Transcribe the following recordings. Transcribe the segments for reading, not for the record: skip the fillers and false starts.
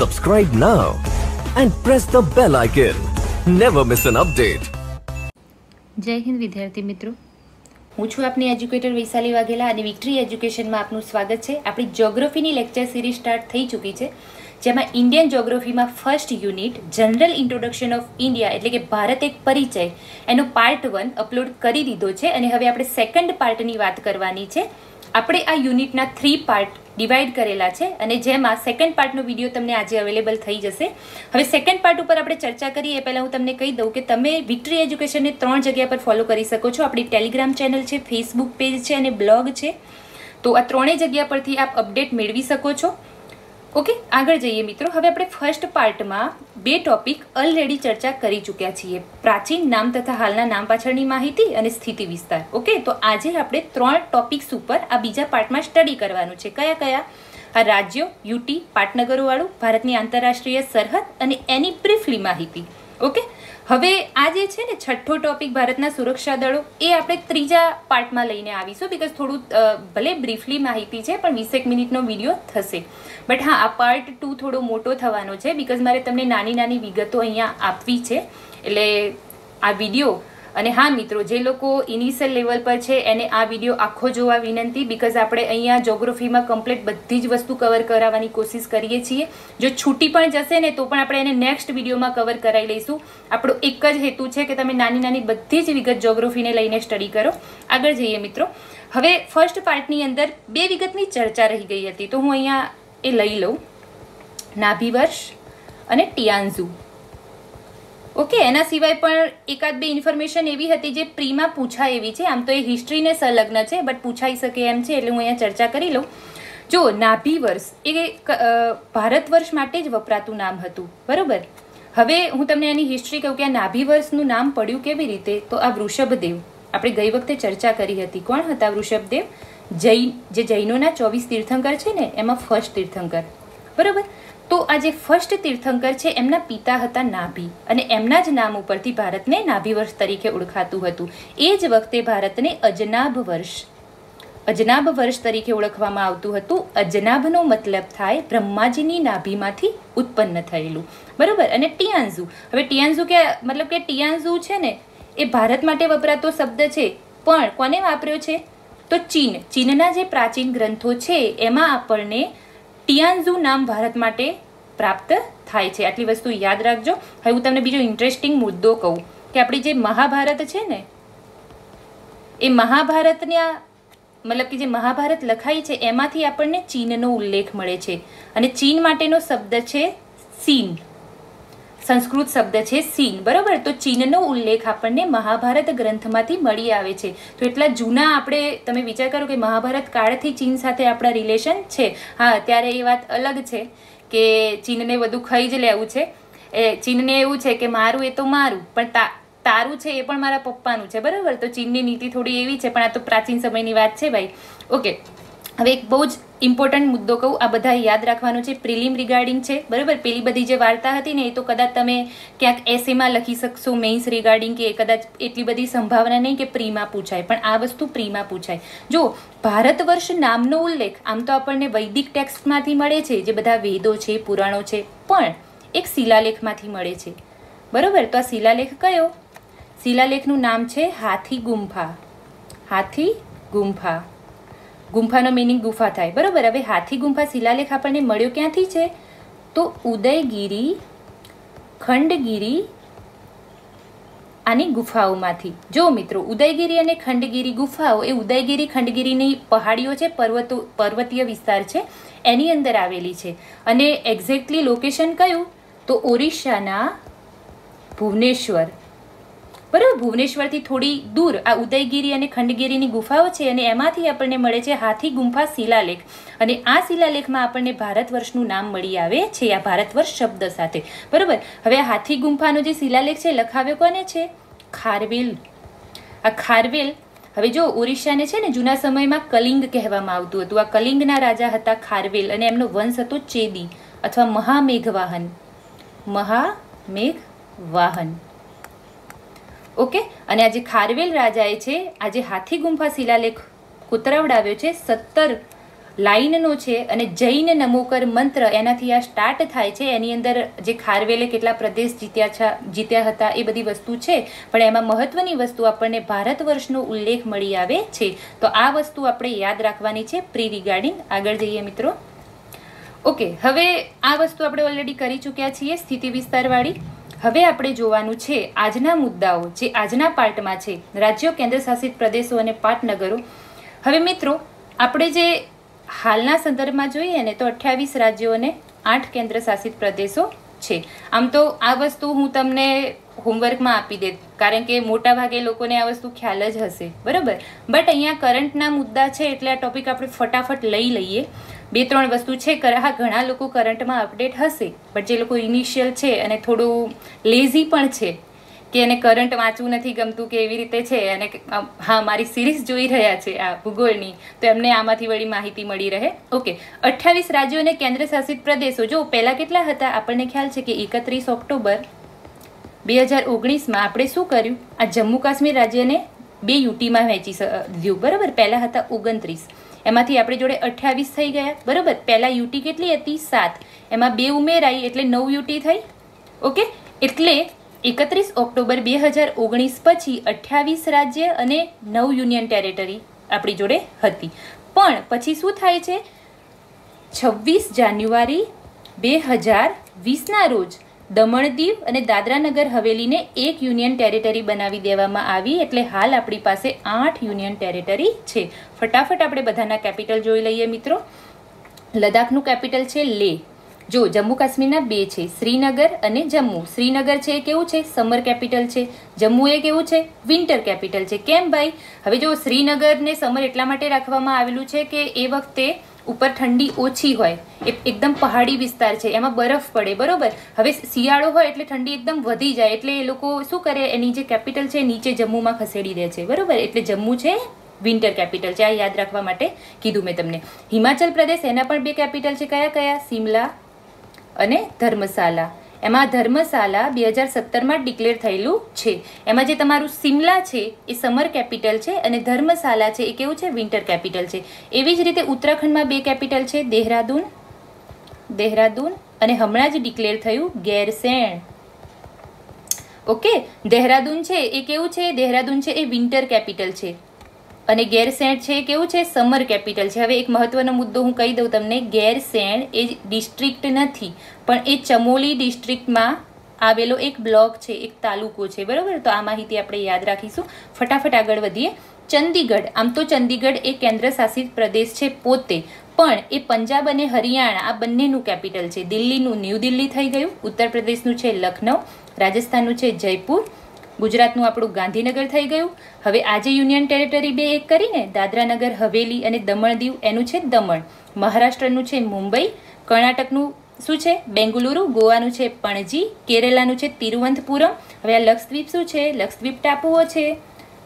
Subscribe now and press the bell icon. Never miss an update. જય હિન્દ વિદ્યાર્થી મિત્રો, હું છું આપની એજ્યુકેટર વૈશાલી વાઘેલા અને વિક્ટરી એજ્યુકેશનમાં આપનું સ્વાગત છે. આપણી જ્યોગ્રાફીની લેક્ચર સિરીઝ સ્ટાર્ટ થઈ ચૂકી છે, જેમાં ઇન્ડિયન જ્યોગ્રાફીમાં first unit general introduction of India એટલે કે ભારત એક પરિચય એનો પાર્ટ 1 અપલોડ કરી દીધો છે અને હવે આપણે સેકન્ડ પાર્ટની વાત કરવાની છે. આપણે આ યુનિટના 3 પાર્ટ ડિવાઈડ કરેલા છે અને જેમાં સેકન્ડ પાર્ટનો વિડીયો તમને આજે અવેલેબલ થઈ જશે. હવે સેકન્ડ પાર્ટ ઉપર આપણે ચર્ચા કરીએ એ પહેલાં હું તમને કહી દઉં કે તમે વિક્ટરી એજ્યુકેશનને 3 જગ્યા પર ફોલો કરી શકો છો. આપણી ટેલિગ્રામ ચેનલ છે, ફેસબુક પેજ છે અને બ્લોગ છે. તો આ 3 જગ્યા પરથી આપ અપડેટ મેળવી શકો છો. ઓકે, આગળ જઈએ મિત્રો. હવે આપણે ફર્સ્ટ પાર્ટમાં 2 ટોપિક ઓલરેડી ચર્ચા કરી ચૂક્યા છીએ: પ્રાચીન નામ તથા હાલના નામ પાછળની માહિતી અને સ્થિતિ વિસ્તાર. ઓકે, તો આજે આપણે 3 ટોપિક્સ ઉપર આ બીજા પાર્ટમાં સ્ટડી કરવાનું છે. કયા કયા? આ રાજ્યો, યુટી, પાટનગરોવાળું, ભારતની આંતરરાષ્ટ્રીય સરહદ અને એની બ્રીફલી માહિતી. ઓકે, હવે આ જે છે ને છઠ્ઠો ટોપિક ભારતના સુરક્ષા દળો, એ આપણે ત્રીજા પાર્ટમાં લઈને આવીશું. બીકોઝ થોડું ભલે બ્રીફલી માહિતી છે પણ 20 મિનિટનો વિડીયો થશે. બટ હા, આ પાર્ટ 2 થોડો મોટો થવાનો છે બીકોઝ મારે તમને નાની નાની વિગતો અહીંયા આપવી છે એટલે આ વિડીયો. અને હા મિત્રો, જે લોકો ઇનિશિયલ લેવલ પર છે એને આ વિડીયો આખો જોવા વિનંતી, બીકોઝ આપણે અહીંયા જ્યોગ્રાફીમાં કમ્પ્લીટ બધી જ વસ્તુ કવર કરાવવાની કોશિશ કરીએ છીએ. જો છૂટી પણ જશે ને તો પણ આપણે એને નેક્સ્ટ વિડીયોમાં કવર કરાવી લઈશું. આપણો એક જ હેતુ છે કે તમે નાની નાની બધી જ વિગત જ્યોગ્રાફીને લઈને સ્ટડી કરો. આગળ જઈએ મિત્રો. હવે ફર્સ્ટ પાર્ટની અંદર 2 વિગતની ચર્ચા રહી ગઈ હતી, તો હું અહીંયા એ લઈ લઉં: નાભી વર્ષ અને ટિયાન્ઝુ. ઓકે, એના સિવાય પણ એકાદ 2 ઇન્ફોર્મેશન એવી હતી જે પ્રીમાં પૂછાય એવી છે. આમ તો એ હિસ્ટ્રીને સંલગ્ન છે બટ પૂછાઈ શકે એમ છે, એટલે હું અહીંયા ચર્ચા કરી લઉં. જો નાભી વર્ષ એ ભારત વર્ષ માટે જ વપરાતું નામ હતું, બરોબર. હવે હું તમને એની હિસ્ટ્રી કહું કે આ નાભી વર્ષનું નામ પડ્યું કેવી રીતે. તો આ વૃષભદેવ, આપણે ગઈ વખતે ચર્ચા કરી હતી. કોણ હતા વૃષભદેવ? જે જૈનોના 24 તીર્થંકર છે ને એમાં ફર્સ્ટ તીર્થંકર, બરોબર. તો આ જે ફર્સ્ટ તીર્થંકર છે એમના પિતા હતા નાભી અને એમના જ નામ ઉપરથી ભારતને નાભી વર્ષ તરીકે ઓળખાતું હતું. એ જ વખતે ભારતને અજનાભ વર્ષ તરીકે ઓળખવામાં આવતું હતું. અજનાભનો મતલબ થાય બ્રહ્માજીની નાભીમાંથી ઉત્પન્ન થયેલું, બરોબર. અને ટિયાન્ઝુ, હવે ટિયાન્ઝુ કે મતલબ કે ટિયાન્ઝુ છે ને એ ભારત માટે વપરાતો શબ્દ છે, પણ કોને વાપર્યો છે? તો ચીનના જે પ્રાચીન ગ્રંથો છે એમાં આપણને ટિયાન્ઝુ નામ ભારત માટે પ્રાપ્ત થાય છે. આટલી વસ્તુ યાદ રાખજો. હવે હું તમને બીજો ઇન્ટરેસ્ટિંગ મુદ્દો કહું કે આપણી જે મહાભારત છે ને એ મહાભારતના મતલબ કે જે મહાભારત લખાઈ છે એમાંથી આપણને ચીનનો ઉલ્લેખ મળે છે અને ચીન માટેનો શબ્દ છે સીન. સંસ્કૃત શબ્દ છે સીન, બરોબર. તો ચીનનો ઉલ્લેખ આપણને મહાભારત ગ્રંથમાંથી મળી આવે છે. તો એટલા જૂના આપણે તમે વિચાર કરો કે મહાભારત કાળથી ચીન સાથે આપણા રિલેશન છે. હા, ત્યારે એ વાત અલગ છે કે ચીનને બધું ખાઈ જ લેવું છે. ચીનને એવું છે કે મારું એ તો મારું, પણ તારું છે એ પણ મારા પપ્પાનું છે, બરાબર. તો ચીનની નીતિ થોડી એવી છે, પણ આ તો પ્રાચીન સમયની વાત છે ભાઈ. ઓકે, હવે એક બહુ જ ઇમ્પોર્ટન્ટ મુદ્દો કહું, આ બધા યાદ રાખવાનું છે. પ્રિલિમ રિગાર્ડિંગ છે, બરાબર. પેલી બધી જે વાર્તા હતી ને એ તો કદાચ તમે ક્યાંક એસેમાં લખી શકશો મેઇન્સ રિગાર્ડિંગ, કે કદાચ એટલી બધી સંભાવના નહીં કે પ્રીમાં પૂછાય, પણ આ વસ્તુ પ્રીમાં પૂછાય. જો ભારત વર્ષ નામનો ઉલ્લેખ આમ તો આપણને વૈદિક ટેક્સ્ટમાંથી મળે છે, જે બધા વેદો છે, પુરાણો છે, પણ એક શિલાલેખમાંથી મળે છે, બરાબર. તો આ શિલાલેખ કયો? શિલાલેખનું નામ છે હાથી ગુંફા. હાથી ગુંફા, ગુંફાનો મિનિંગ ગુફા થાય, બરોબર. હવે હાથી ગુંફા શિલાલેખ આપણને મળ્યો ક્યાંથી છે? તો ઉદયગીરી, ખંડગીરી આની ગુફાઓમાંથી. જો મિત્રો, ઉદયગીરી અને ખંડગીરી ગુફાઓ એ ઉદયગીરી ખંડગીરીની પહાડીઓ છે, પર્વતીય વિસ્તાર છે, એની અંદર આવેલી છે. અને એક્ઝેક્ટલી લોકેશન કયું? તો ઓરિસ્સાના ભુવનેશ્વર, બરાબર. ભુવનેશ્વરથી થોડી દૂર આ ઉદયગીરી અને ખંડગીરીની ગુફાઓ છે અને એમાંથી આપણને મળે છે હાથી ગુંફા શિલાલેખ. અને આ શિલાલેખમાં આપણને ભારત વર્ષનું નામ મળી આવે છે, આ ભારત વર્ષ શબ્દ સાથે, બરાબર. હવે આ હાથી ગુંફાનો જે શિલાલેખ છે લખાવ્યો કોને છે? ખારવેલ. આ ખારવેલ, હવે જો ઓરિસ્સાને છે ને જૂના સમયમાં કલિંગ કહેવામાં આવતું હતું. આ કલિંગના રાજા હતા ખારવેલ અને એમનો વંશ હતો ચેદી અથવા મહામેઘવાહન. મહામેઘવાહન, ઓકે. અને આ જે ખારવેલ રાજાએ છે આજે હાથી ગુંફા શિલાલેખ કોતરાવડાવ્યો છે 17 લાઈનનો છે અને જૈન નમોકર મંત્ર એનાથી આ સ્ટાર્ટ થાય છે. એની અંદર જે ખારવેલે કેટલા પ્રદેશ જીત્યા હતા એ બધી વસ્તુ છે, પણ એમાં મહત્વની વસ્તુ આપણને ભારત વર્ષનો ઉલ્લેખ મળી આવે છે. તો આ વસ્તુ આપણે યાદ રાખવાની છે પ્રી રિગાર્ડિંગ. આગળ જઈએ મિત્રો. ઓકે, હવે આ વસ્તુ આપણે ઓલરેડી કરી ચૂક્યા છીએ સ્થિતિ વિસ્તારવાળી. હવે આપણે જોવાનું છે આજના મુદ્દાઓ જે આજના પાર્ટમાં છે, રાજ્યો, કેન્દ્ર શાસિત પ્રદેશો અને પાટનગરો. હવે મિત્રો આપણે જે હાલના સંદર્ભમાં જોઈએ ને તો 28 રાજ્યો અને 8 કેન્દ્ર શાસિત પ્રદેશો છે. આમ તો આ વસ્તુ હું તમને હોમવર્કમાં આપી દે, કારણ કે મોટા ભાગે લોકોને આ વસ્તુ ખ્યાલ જ હશે, બરાબર. બટ અહીંયા કરંટના મુદ્દા છે એટલે આ ટોપિક આપણે ફટાફટ લઈ લઈએ. 2-3 વસ્તુ છે. હા, ઘણા લોકો કરંટમાં અપડેટ હશે, બટ જે લોકો ઇનિશિયલ છે અને થોડું લેઝી પણ છે કે એને કરંટ વાંચવું નથી ગમતું કે એવી રીતે છે, અને હા મારી સિરીઝ જોઈ રહ્યા છે આ ભૂગોળની, તો એમને આમાંથી વળી માહિતી મળી રહે. ઓકે, 28 રાજ્યો અને કેન્દ્ર શાસિત પ્રદેશો. જો પહેલા કેટલા હતા આપણને ખ્યાલ છે કે 31 ઓક્ટોબર 2019માં આપણે શું કર્યું, આ જમ્મુ કાશ્મીર રાજ્યને 2 યુટીમાં વહેંચી દીધું, બરાબર. પહેલા હતા 29, એમાંથી આપણી જોડે 28 થઈ ગયા, બરાબર. પહેલા યુટી કેટલી હતી? 7, એમાં 2 ઉમેરાઈ એટલે 9 યુટી થઈ. ઓકે, એટલે 31 ઓક્ટોબર 2019 પછી 28 રાજ્ય અને 9 યુનિયન ટેરેટરી આપણી જોડે હતી. પણ પછી શું થાય છે, 26 જાન્યુઆરી 2020ના રોજ દમણ દીવ અને દાદરા નગર હવેલીને એક યુનિયન ટેરેટરી બનાવી દેવામાં આવી. એટલે હાલ આપણી પાસે 8 યુનિયન ટેરેટરી છે. ફટાફટ આપણે બધાના કેપિટલ જોઈ લઈએ મિત્રો. લદ્દાખનું કેપિટલ છે લેહ. જો જમ્મુ કાશ્મીરના 2 છે, શ્રીનગર અને જમ્મુ. શ્રીનગર છે એ કેવું છે? સમર કેપિટલ છે. જમ્મુ એ કેવું છે? વિન્ટર કેપિટલ છે. કેમ ભાઈ? હવે જો શ્રીનગરને સમર એટલા માટે રાખવામાં આવેલું છે કે એ વખતે ઉપર ઠંડી ઓછી હોય, એકદમ પહાડી વિસ્તાર છે, એમાં બરફ પડે, બરોબર. હવે શિયાળો હોય એટલે ઠંડી એકદમ વધી જાય, એટલે એ લોકો શું કરે, એની જે કેપિટલ છે નીચે જમ્મુમાં ખસેડી દે છે, બરોબર. એટલે જમ્મુ છે વિન્ટર કેપિટલ છે. આ યાદ રાખવા માટે કીધું મેં તમને. હિમાચલ પ્રદેશ, એના પણ 2 કેપિટલ છે. કયા કયા? સિમલા અને ધર્મશાલા. એમાં ધર્મશાલા 2017માં ડિક્લેર થયેલું છે. એમાં જે તમારું સિમલા છે એ સમર કેપિટલ છે અને ધર્મશાલા છે એ કેવું છે? વિન્ટર કેપિટલ છે. એવી જ રીતે ઉત્તરાખંડમાં 2 કેપિટલ છે, દેહરાદૂન અને હમણાં જ ડિક્લેર થયું ગેરસેણ. ઓકે, દેહરાદૂન છે એ કેવું છે? દેહરાદૂન છે એ વિન્ટર કેપિટલ છે અને ગેરસેણ છે કેવું છે? સમર કેપિટલ છે. હવે એક મહત્વનો મુદ્દો હું કહી દઉં તમને. ગેરસેણ એ ડિસ્ટ્રિક્ટ નથી, પણ એ ચમોલી ડિસ્ટ્રિક્ટમાં આવેલો એક બ્લોક છે, એક તાલુકો છે, બરાબર. તો આ માહિતી આપણે યાદ રાખીશું. ફટાફટ આગળ વધીએ. ચંદીગઢ. આમ તો ચંદીગઢ એ કેન્દ્ર શાસિત પ્રદેશ છે પોતે, પણ એ પંજાબ અને હરિયાણા આ બંનેનું કેપિટલ છે. દિલ્હીનું ન્યૂ દિલ્હી થઈ ગયું, ઉત્તર પ્રદેશનું છે લખનઉ, રાજસ્થાનનું છે જયપુર, ગુજરાતનું આપણું ગાંધીનગર થઈ ગયું. હવે આજે યુનિયન ટેરેટરી 2 એક કરીને દાદરા નગર હવેલી અને દમણ દીવ, એનું છે દમણ. મહારાષ્ટ્રનું છે મુંબઈ, કર્ણાટકનું શું છે? બેંગલુરુ, ગોવાનું છે પણજી, કેરલાનું છે તિરુવનંતપુરમ. હવે આ લક્ષદ્વીપ શું છે? લક્ષદ્વીપ ટાપુઓ છે.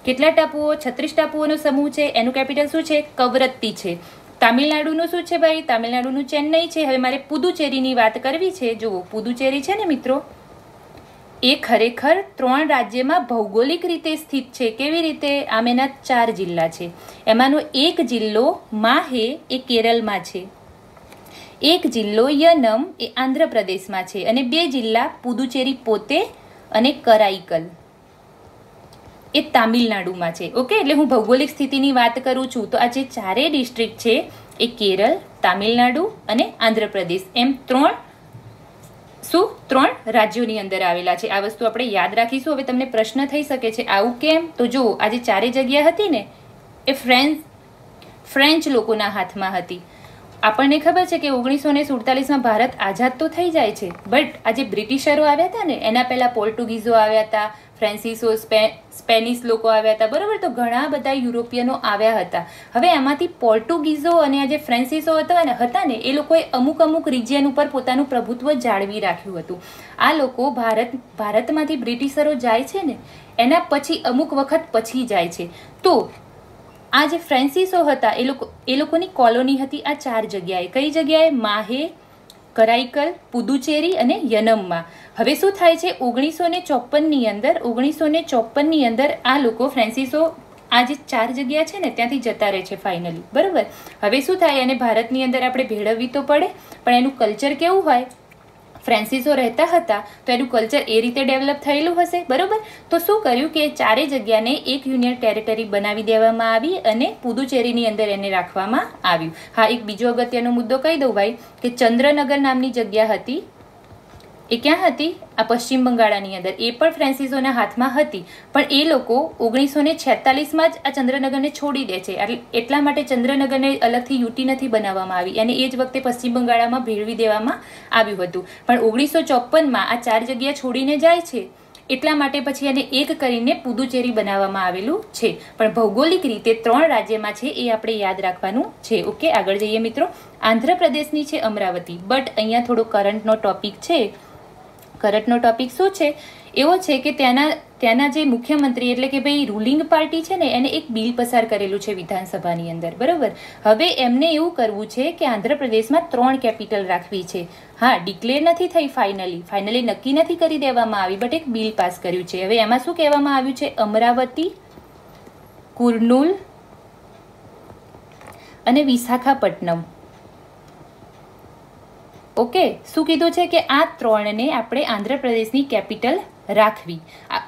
કેટલા ટાપુઓ? 36 ટાપુઓનો સમૂહ છે. એનું કેપિટલ શું છે? કવરત્તી છે. તામિલનાડુનું શું છે ભાઈ? તામિલનાડુનું ચેન્નઈ છે. હવે મારે પુદુચેરીની વાત કરવી છે. જુઓ, પુદુચેરી છે ને મિત્રો, એ ખરેખર 3 રાજ્યમાં ભૌગોલિક રીતે સ્થિત છે. કેવી રીતે? આમ એના 4 જિલ્લા છે. એમાંનો એક જિલ્લો માહે એ કેરળમાં છે, એક જિલ્લો યનમ એ આંધ્રપ્રદેશમાં છે અને 2 જિલ્લા પુદુચેરી પોતે અને કરાઈકલ એ તામિલનાડુમાં છે. ઓકે, એટલે હું ભૌગોલિક સ્થિતિની વાત કરું છું તો આ જે 4 ડિસ્ટ્રિક્ટ છે એ કેરળ, તામિલનાડુ અને આંધ્રપ્રદેશ, એમ 3 રાજ્યોની અંદર આવેલા છે. આ વસ્તુ આપણે યાદ રાખીશું. હવે તમને પ્રશ્ન થઈ શકે છે આવું કેમ? તો જો આ જે 4 જગ્યા હતી ને એ ફ્રેન્ચ લોકોના હાથમાં હતી. આપણને ખબર છે કે 1947માં ભારત આઝાદ તો થઈ જાય છે, બટ આ જે બ્રિટિશરો આવ્યા હતા ને એના પહેલા પોર્ટુગીઝો આવ્યા હતા, ફ્રાન્સિસો, સ્પેનિશ લોકો આવ્યા હતા, બરાબર. તો ઘણા બધા યુરોપિયનો આવ્યા હતા. હવે એમાંથી પોર્ટુગીઝો અને આ જે ફ્રાન્સિસો હતા ને એ લોકોએ અમુક રિજિયન ઉપર પોતાનું પ્રભુત્વ જાળવી રાખ્યું હતું. આ લોકો ભારતમાંથી બ્રિટિશરો જાય છે ને એના પછી અમુક વખત પછી જાય છે. તો આ જે ફ્રાન્સિસો હતા એ લોકોની કોલોની હતી આ 4 જગ્યાએ. કઈ જગ્યાએ? માહે, કરાઈકલ, પુદુચેરી અને યનમમાં. હવે શું થાય છે? 1954ની અંદર આ લોકો ફ્રાન્સિસો આ જે 4 જગ્યા છે ને ત્યાંથી જતા રહે છે ફાઇનલી, બરાબર. હવે શું થાય, અને ભારતની અંદર આપણે ભેળવવી તો પડે, પણ એનું કલ્ચર કેવું હોય, ફ્રાન્સિસો રહેતા હતા તો એનું કલ્ચર એ રીતે ડેવલપ થયેલું હશે, બરાબર. તો શું કર્યું કે 4 જગ્યાને એક યુનિયન ટેરેટરી બનાવી દેવામાં આવી અને પુદુચેરીની અંદર એને રાખવામાં આવ્યું. હા, એક બીજો અગત્યનો મુદ્દો કહી દઉં ભાઈ કે ચંદ્રનગર નામની જગ્યા હતી, એ ક્યાં હતી, આ પશ્ચિમ બંગાળની અંદર. એ પણ ફ્રાન્સિસોના હાથમાં હતી, પણ એ લોકો 1946માં જ આ ચંદ્રનગરને છોડી દે છે. એટલા માટે ચંદ્રનગરને અલગથી યુટી નથી બનાવવામાં આવી, અને એ જ વખતે પશ્ચિમ બંગાળમાં ભેળવી દેવામાં આવ્યું હતું. પણ 1954માં આ 4 જગ્યા છોડીને જાય છે, એટલા માટે પછી એને એક કરીને પુદુચેરી બનાવવામાં આવેલું છે. પણ ભૌગોલિક રીતે 3 રાજ્યમાં છે, એ આપણે યાદ રાખવાનું છે. ઓકે, આગળ જઈએ મિત્રો. આંધ્રપ્રદેશની છે અમરાવતી, બટ અહીંયા થોડો કરંટનો ટોપિક છે. કરંટનો ટોપિક શું છે, એવો છે કે ત્યાંના જે મુખ્યમંત્રી એટલે કે ભાઈ રૂલિંગ પાર્ટી છે ને, એને એક બિલ પસાર કરેલું છે વિધાનસભાની અંદર, બરાબર. હવે એમને એવું કરવું છે કે આંધ્રપ્રદેશમાં 3 કેપિટલ રાખવી છે. હા, ડિક્લેર નથી થઈ ફાઇનલી નક્કી નથી કરી દેવામાં આવી, બટ એક બિલ પાસ કર્યું છે. હવે એમાં શું કહેવામાં આવ્યું છે, અમરાવતી, કુર્નૂલ અને વિશાખાપટ્ટનમ. ઓકે, શું કીધું છે કે આ 3ને આપણે આંધ્રપ્રદેશની કેપિટલ રાખવી.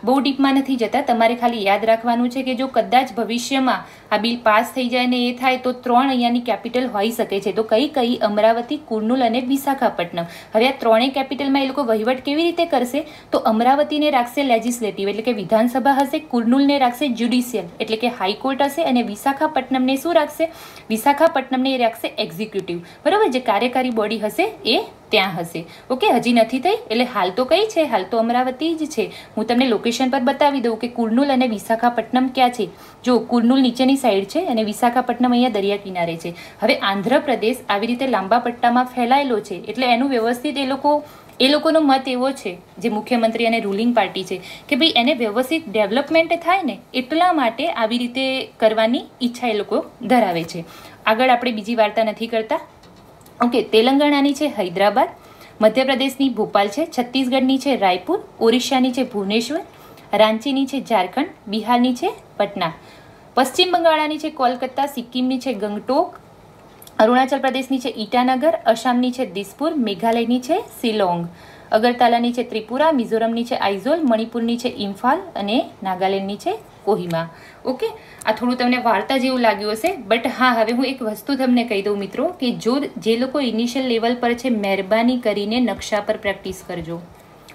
બહુ ડીપમાં નથી જતા, તમારે ખાલી યાદ રાખવાનું છે કે જો કદાચ ભવિષ્યમાં આ બિલ પાસ થઈ જાય ને એ થાય તો 3 અહીંયાની કેપિટલ હોઈ શકે છે. તો કઈ અમરાવતી, કુર્નૂલ અને વિશાખાપટ્ટનમ. હવે આ 3 કેપિટલમાં એ લોકો વહીવટ કેવી રીતે કરશે, તો અમરાવતીને રાખશે લેજિસ્લેટિવ એટલે કે વિધાનસભા હશે, કુર્નૂલને રાખશે જ્યુડિશિયલ એટલે કે હાઈકોર્ટ હશે, અને વિશાખાપટ્ટનમને શું રાખશે, વિશાખાપટ્ટનમને રાખશે એક્ઝિક્યુટિવ, બરાબર. જે કાર્યકારી બોડી હશે એ ત્યાં હશે. ઓકે, હજી નથી થઈ એટલે હાલ તો કઈ છે, હાલ તો અમરાવતી જ છે. હું તમને લોકેશન પર બતાવી દઉં કે કુર્નૂલ અને વિશાખાપટ્ટનમ ક્યાં છે. જો કુર્નૂલ નીચેની સાઈડ છે અને વિશાખાપટ્ટનમ અહીંયા દરિયા કિનારે છે. હવે આંધ્રપ્રદેશ આવી રીતે લાંબા પટ્ટામાં ફેલાયેલો છે, એટલે એનું વ્યવસ્થિત એ લોકોનો મત એવો છે, જે મુખ્યમંત્રી અને રૂલિંગ પાર્ટી છે, કે ભાઈ એને વ્યવસ્થિત ડેવલપમેન્ટ થાય ને એટલા માટે આવી રીતે કરવાની ઈચ્છા એ લોકો ધરાવે છે. આગળ આપણે બીજી વાર્તા નથી કરતા. ઓકે, તેલંગાણાની છે હૈદરાબાદ, મધ્યપ્રદેશની ભોપાલ છે, છત્તીસગઢની છે રાયપુર, ઓરિસ્સાની છે ભુવનેશ્વર, રાંચીની છે ઝારખંડ, બિહારની છે પટના, પશ્ચિમ બંગાળની છે કોલકાતા, સિક્કિમની છે ગંગટોક, અરુણાચલ પ્રદેશની છે ઈટાનગર, આસામની છે દિસપુર, મેઘાલયની છે શિલોંગ, અગરતાલાની છે ત્રિપુરા, મિઝોરમની છે આઇઝોલ, મણિપુરની છે ઇમ્ફાલ અને નાગાલેન્ડની છે કોહિમા. ઓકે, આ થોડું તમને વાર્તા જેવું લાગ્યું હશે, બટ હા, હવે હું એક વસ્તુ તમને કહી દઉં મિત્રો કે જે લોકો ઇનિશિયલ લેવલ પર છે, મહેરબાની કરીને નકશા પર પ્રેક્ટિસ કરજો,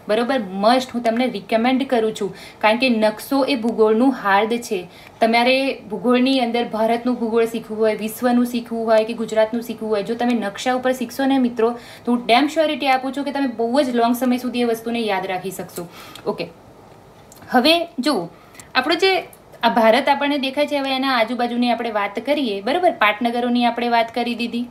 બરોબર. મસ્ટ હું તમને રિકમેન્ડ કરું છું, કારણ કે નકશો એ ભૂગોળનું હાર્દ છે. તમારે ભૂગોળની અંદર ભારતનું ભૂગોળ શીખવું હોય, વિશ્વનું શીખવું હોય કે ગુજરાતનું શીખવું હોય, જો તમે નકશા ઉપર શીખશો ને મિત્રો, તો હું ડેમ શ્યોરિટી આપું છું કે તમે બહુ જ લોંગ સમય સુધી એ વસ્તુને યાદ રાખી શકશો. ઓકે, હવે જુઓ, આપણો જે આ ભારત આપણને દેખાય છે, હવે એના આજુબાજુની આપણે વાત કરીએ, બરાબર. પાટનગરોની આપણે વાત કરી દીધી,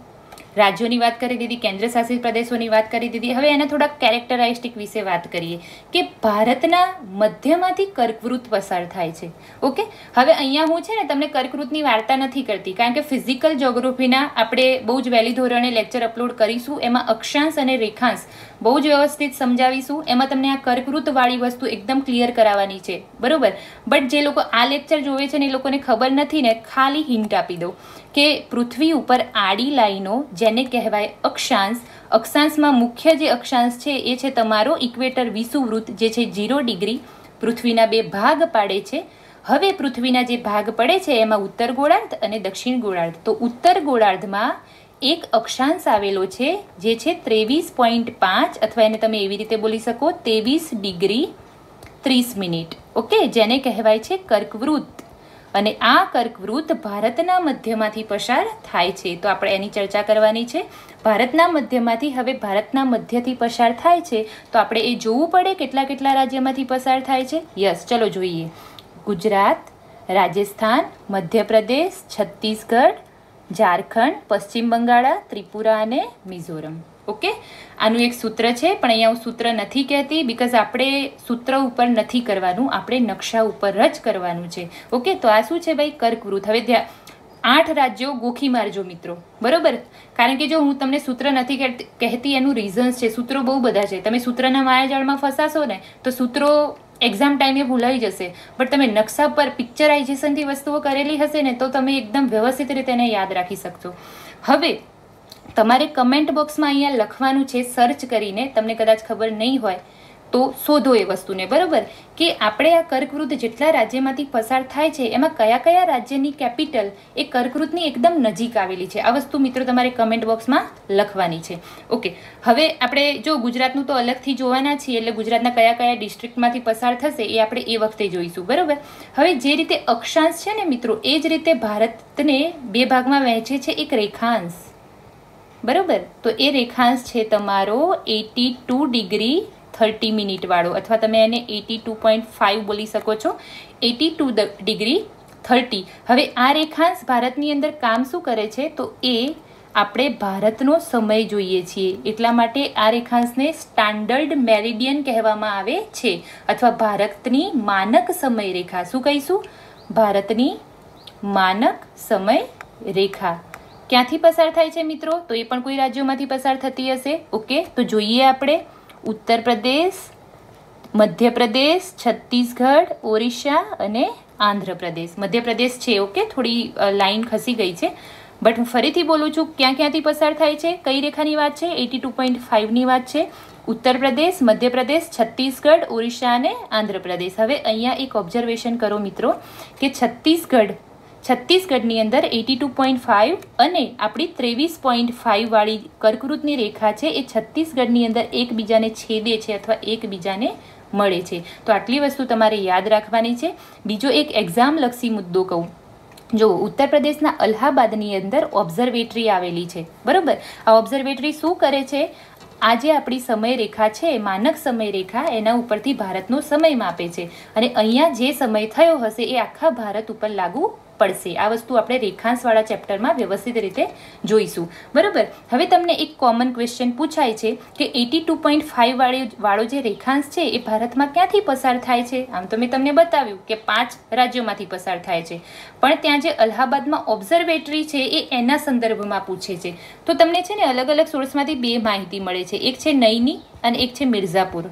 રાજ્યોની વાત કરી દીધી, કેન્દ્ર શાસિત પ્રદેશોની વાત કરી દીધી. હવે એના થોડા કેરેક્ટરિસ્ટિક વિશે વાત કરીએ કે ભારતના મધ્યમાંથી કર્કવૃત પસાર થાય છે. ઓકે, હવે અહીંયા હું છે ને તમને કર્કવૃતની વાર્તા નથી કરતી, કારણ કે ફિઝિકલ જ્યોગ્રાફીના આપણે બહુ જ વહેલી ધોરણે લેક્ચર અપલોડ કરીશું. એમાં અક્ષાંશ અને રેખાંશ બહુ જ વ્યવસ્થિત સમજાવીશું. એમાં તમને આ કર્કવૃતવાળી વસ્તુ એકદમ ક્લિયર કરાવવાની છે, બરોબર. બટ જે લોકો આ લેક્ચર જોવે છે ને એ લોકોને ખબર નથી ને, ખાલી હિન્ટ આપી દઉં કે પૃથ્વી ઉપર આડી લાઈનો જેને કહેવાય અક્ષાંશ, અક્ષાંશમાં મુખ્ય જે અક્ષાંશ છે એ છે તમારો ઇક્વેટર વિષુવવૃત્ત, જે છે 0 ડિગ્રી. પૃથ્વીના 2 ભાગ પાડે છે. હવે પૃથ્વીના જે ભાગ પડે છે એમાં ઉત્તર ગોળાર્ધ અને દક્ષિણ ગોળાર્ધ. તો ઉત્તર ગોળાર્ધમાં એક અક્ષાંશ આવેલો છે જે છે 23.5, અથવા એને તમે એવી રીતે બોલી શકો 23 ડિગ્રી 30 મિનિટ. ઓકે, જેને કહેવાય છે કર્કવૃત્ત. અને આ કર્કવૃત્ત ભારતના મધ્યમાંથી પસાર થાય છે, તો આપણે એની ચર્ચા કરવાની છે. ભારતના મધ્યમાંથી, હવે ભારતના મધ્યથી પસાર થાય છે તો આપણે એ જોવું પડે કેટલા રાજ્યમાંથી પસાર થાય છે. યસ, ચલો જોઈએ. ગુજરાત, રાજસ્થાન, મધ્યપ્રદેશ, છત્તીસગઢ, ઝારખંડ, પશ્ચિમ બંગાળ, ત્રિપુરા અને મિઝોરમ. ઓકે, આનું એક સૂત્ર છે, પણ અહીંયા હું સૂત્ર નથી કહેતી, બીકોઝ આપણે સૂત્ર ઉપર નથી કરવાનું, આપણે નકશા ઉપર જ કરવાનું છે. ઓકે, તો આ શું છે ભાઈ, કર્કવૃત્ત. હવે 8 રાજ્યો ગોખી મારજો મિત્રો, બરોબર. કારણ કે જો હું તમને સૂત્ર નથી કહેતી એનું રીઝન્સ છે. સૂત્રો બહુ બધા છે, તમે સૂત્રના માયાજાળમાં ફસાશો ને તો સૂત્રો એક્ઝામ ટાઈમે ભૂલાઈ જશે, બટ તમે નકશા પર પિક્ચરાઇઝેશનથી વસ્તુઓ કરેલી હશે ને તો તમે એકદમ વ્યવસ્થિત રીતે એને યાદ રાખી શકશો. હવે તમારે કમેન્ટ બોક્સમાં અહીંયા લખવાનું છે, સર્ચ કરીને, તમને કદાચ ખબર નહીં હોય તો શોધો એ વસ્તુને, બરાબર, કે આપણે આ કર્કવૃત જેટલા રાજ્યમાંથી પસાર થાય છે એમાં કયા કયા રાજ્યની કેપિટલ એ કર્કવૃતની એકદમ નજીક આવેલી છે. આ વસ્તુ મિત્રો તમારે કમેન્ટ બોક્સમાં લખવાની છે. ઓકે, હવે આપણે જો ગુજરાતનું તો અલગથી જોવાના છીએ, એટલે ગુજરાતના કયા કયા ડિસ્ટ્રિક્ટમાંથી પસાર થશે એ આપણે એ વખતે જોઈશું, બરાબર. હવે જે રીતે અક્ષાંશ છે ને મિત્રો, એ જ રીતે ભારતને બે ભાગમાં વહેંચે છે એક રેખાંશ, બરાબર. તો એ રેખાંશ છે તમારો 82 ડિગ્રી 30 મિનિટ વાળો, અથવા તમે એને 82.5 બોલી શકો છો, 82 ડિગ્રી 30. હવે આ રેખાંશ ભારતની અંદર કામ શું કરે છે, તો એ આપણે ભારતનો સમય જોઈએ છીએ, એટલા માટે આ રેખાંશને સ્ટાન્ડર્ડ મેરિડિયન કહેવામાં આવે છે, અથવા ભારતની માનક સમય રેખા. શું કહીશું? ભારતની માનક સમય રેખા. ક્યાંથી પસાર થાય છે મિત્રો? તો એ પણ કોઈ રાજ્યોમાંથી પસાર થતી હશે. ઓકે, તો જોઈએ આપણે. ઉત્તર પ્રદેશ, મધ્યપ્રદેશ, છત્તીસગઢ, ઓરિસ્સા અને આંધ્રપ્રદેશ. મધ્યપ્રદેશ છે, ઓકે, થોડી લાઈન ખસી ગઈ છે, બટ હું ફરીથી બોલું છું, ક્યાંથી પસાર થાય છે, કઈ રેખાની વાત છે, 82.5ની વાત છે. ઉત્તર પ્રદેશ, મધ્યપ્રદેશ, છત્તીસગઢ, ઓરિસ્સા અને આંધ્રપ્રદેશ. હવે અહીંયા એક ઓબ્ઝર્વેશન કરો મિત્રો, કે છત્તીસગઢની અંદર 82.5 અને આપણી 23.5 વાળી કર્કવૃતની રેખા છે, એ છત્તીસગઢની અંદર એકબીજાને છેદે છે અથવા એકબીજાને મળે છે. તો આટલી વસ્તુ તમારે યાદ રાખવાની છે. બીજો એક એક્ઝામ લક્ષી મુદ્દો કહું, જો ઉત્તર પ્રદેશના અલ્હાબાદની અંદર ઓબ્ઝર્વેટરી આવેલી છે, બરાબર. આ ઓબ્ઝર્વેટરી શું કરે છે? આ જે આપણી સમય રેખા છે, માનક સમય રેખા, એના ઉપરથી ભારતનો સમય માપે છે, અને અહીંયા જે સમય થયો હશે એ આખા ભારત ઉપર લાગુ પડશે. આ વસ્તુ આપણે રેખાંશવાળા ચેપ્ટરમાં વ્યવસ્થિત રીતે જોઈશું, બરાબર. હવે તમને એક કોમન ક્વેશ્ચન પૂછાય છે કે 82.5 વાળો જે રેખાંશ છે એ ભારતમાં ક્યાંથી પસાર થાય છે? આમ તો મેં તમને બતાવ્યું કે 5 રાજ્યોમાંથી પસાર થાય છે, પણ ત્યાં જે અલ્હાબાદમાં ઓબ્ઝર્વેટરી છે એ એના સંદર્ભમાં પૂછે છે. તો તમને છે ને અલગ અલગ સોર્સમાંથી બે માહિતી મળે છે, એક છે નૈની અને એક છે મિર્ઝાપુર.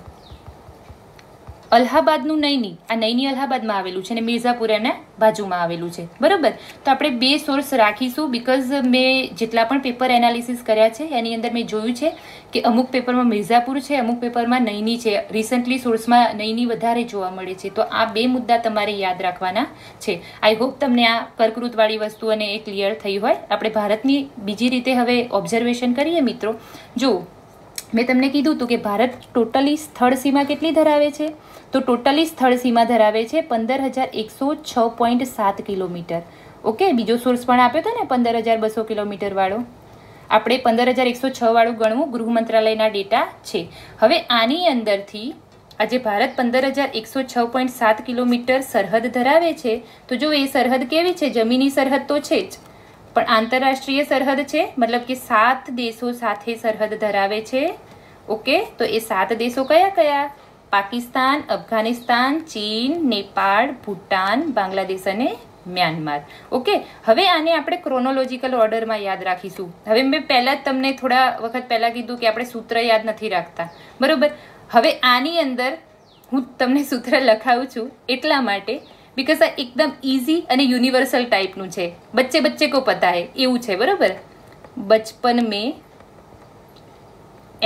અલ્હાબાદનું નૈની, આ નૈની અલ્હાબાદમાં આવેલું છે અને મિર્ઝાપુર એના બાજુમાં આવેલું છે, બરાબર. તો આપણે બે સોર્સ રાખીશું, બીકોઝ મેં જેટલા પણ પેપર એનાલિસિસ કર્યા છે એની અંદર મેં જોયું છે કે અમુક પેપરમાં મિર્ઝાપુર છે, અમુક પેપરમાં નૈની છે. રિસન્ટલી સોર્સમાં નૈની વધારે જોવા મળે છે. તો આ બે મુદ્દા તમારે યાદ રાખવાના છે. આઈ હોપ તમને આ કર્કવૃતવાળી વસ્તુ અને એ ક્લિયર થઈ હોય. આપણે ભારતની બીજી રીતે હવે ઓબ્ઝર્વેશન કરીએ મિત્રો. જો મેં તમને કીધું હતું કે ભારત ટોટલી સ્થળ સીમા કેટલી ધરાવે છે? તો ટોટલી સ્થળ સીમા ધરાવે છે 15,106.7 કિલોમીટર. ઓકે, બીજો સોર્સ પણ આપ્યો હતો ને 15,200 કિલોમીટર વાળો. આપણે 15,106 વાળું ગણવું, ગૃહ મંત્રાલયના ડેટા છે. હવે આની અંદરથી આજે ભારત 15,106.7 કિલોમીટર સરહદ ધરાવે છે. તો જો એ સરહદ કેવી છે? જમીની સરહદ તો છે જ, પણ આંતરરાષ્ટ્રીય સરહદ છે, મતલબ કે 7 દેશો સાથે સરહદ ધરાવે છે. ઓકે, તો એ 7 દેશો કયા કયા? પાકિસ્તાન, અફઘાનિસ્તાન, ચીન, નેપાળ, ભૂટાન, બાંગ્લાદેશ અને મ્યાનમાર. ઓકે, હવે આને આપણે ક્રોનોલોજીકલ ઓર્ડરમાં યાદ રાખીશું. હવે મેં પહેલાં જ તમને થોડા વખત પહેલાં કીધું કે આપણે સૂત્ર યાદ નથી રાખતા, બરાબર. હવે આની અંદર હું તમને સૂત્ર લખાવું છું એટલા માટે बिकॉज આ એકદમ ઇઝી અને યુનિવર્સલ ટાઈપનું છે, બચ્ચે બચ્ચે કો પતા હે એવું છે, બરાબર. બચપન મેં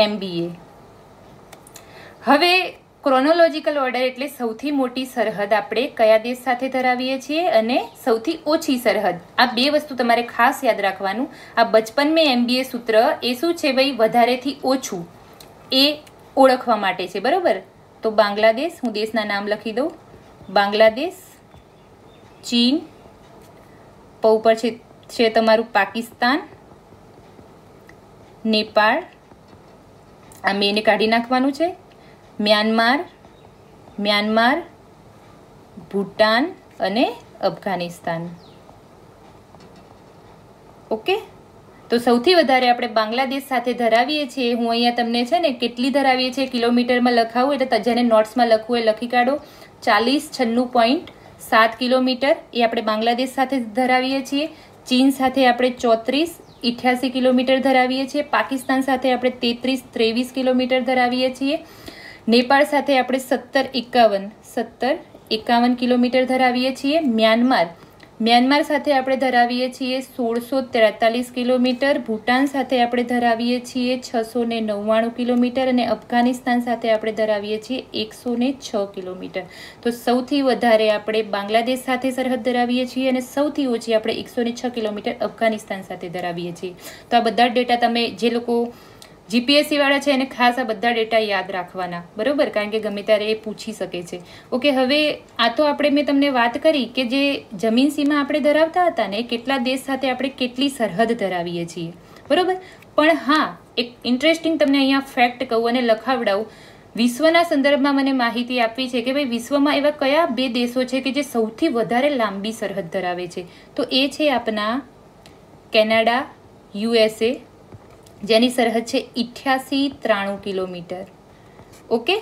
MBA. હવે ક્રોનોલોજીકલ ઓર્ડર એટલે સૌથી મોટી સરહદ આપણે કયા દેશ સાથે ધરાવીએ છીએ અને સૌથી ઓછી સરહદ. આ બે વસ્તુ તમારે ખાસ યાદ રાખવાનું. આ બચપન મેં MBA સૂત્ર એ શું છે ભાઈ? વધારેથી ઓછું એ ઓળખવા માટે છે, બરાબર. તો બાંગ્લાદેશ, હું દેશના નામ લખી દઉં. બાંગ્લાદેશ, ચીન, ઉપર છે તમારું પાકિસ્તાન, નેપાળ, આ મેં એને કાઢી નાખવાનું છે, મ્યાનમાર, ભૂટાન અને અફઘાનિસ્તાન. ઓકે, તો સૌથી વધારે આપણે બાંગ્લાદેશ સાથે ધરાવીએ છીએ. હું અહીંયા તમને છે ને કેટલી ધરાવીએ છીએ કિલોમીટરમાં લખાવું, એટલે જેને નોટ્સમાં લખવું એ લખી કાઢો. 4096.7 કિલોમીટર એ આપણે બાંગ્લાદેશ સાથે ધરાવીએ છીએ. ચીન સાથે આપણે 3488 કિલોમીટર ધરાવીએ છીએ. પાકિસ્તાન સાથે આપણે 3323 કિલોમીટર ધરાવીએ છીએ. નેપાળ સાથે આપણે 1751 કિલોમીટર ધરાવીએ છીએ. મ્યાનમાર સાથે આપણે ધરાવીએ છીએ 1643 કિલોમીટર. ભૂટાન સાથે આપણે ધરાવીએ છીએ 699 કિલોમીટર અને અફઘાનિસ્તાન સાથે આપણે ધરાવીએ છીએ 106 કિલોમીટર. તો સૌથી વધારે આપણે બાંગ્લાદેશ સાથે સરહદ ધરાવીએ છીએ અને સૌથી ઓછી આપણે 106 કિલોમીટર અફઘાનિસ્તાન સાથે ધરાવીએ છીએ. તો આ બધા ડેટા તમે જે લોકો જીપીએસસી વાળા છે એને ખાસ આ બધા ડેટા યાદ રાખવાના, બરોબર, કારણ કે ગમે ત્યારે એ પૂછી શકે છે. ઓકે, હવે આ તો મેં તમને વાત કરી કે જે જમીન સીમા આપણે ધરાવતા હતા ને કેટલા દેશ સાથે આપણે કેટલી સરહદ ધરાવીએ છીએ, બરોબર. પણ હા, એક ઇન્ટરેસ્ટિંગ તમને અહીંયા ફેક્ટ કહું અને લખાવડાવું. વિશ્વના સંદર્ભમાં મને માહિતી આપવી છે કે ભાઈ વિશ્વમાં એવા કયા 2 દેશો છે કે જે સૌથી વધારે લાંબી સરહદ ધરાવે છે. તો એ છે આપણા કેનેડા, USA, જેની સરહદ છે 8893 કિલોમીટર. ઓકે,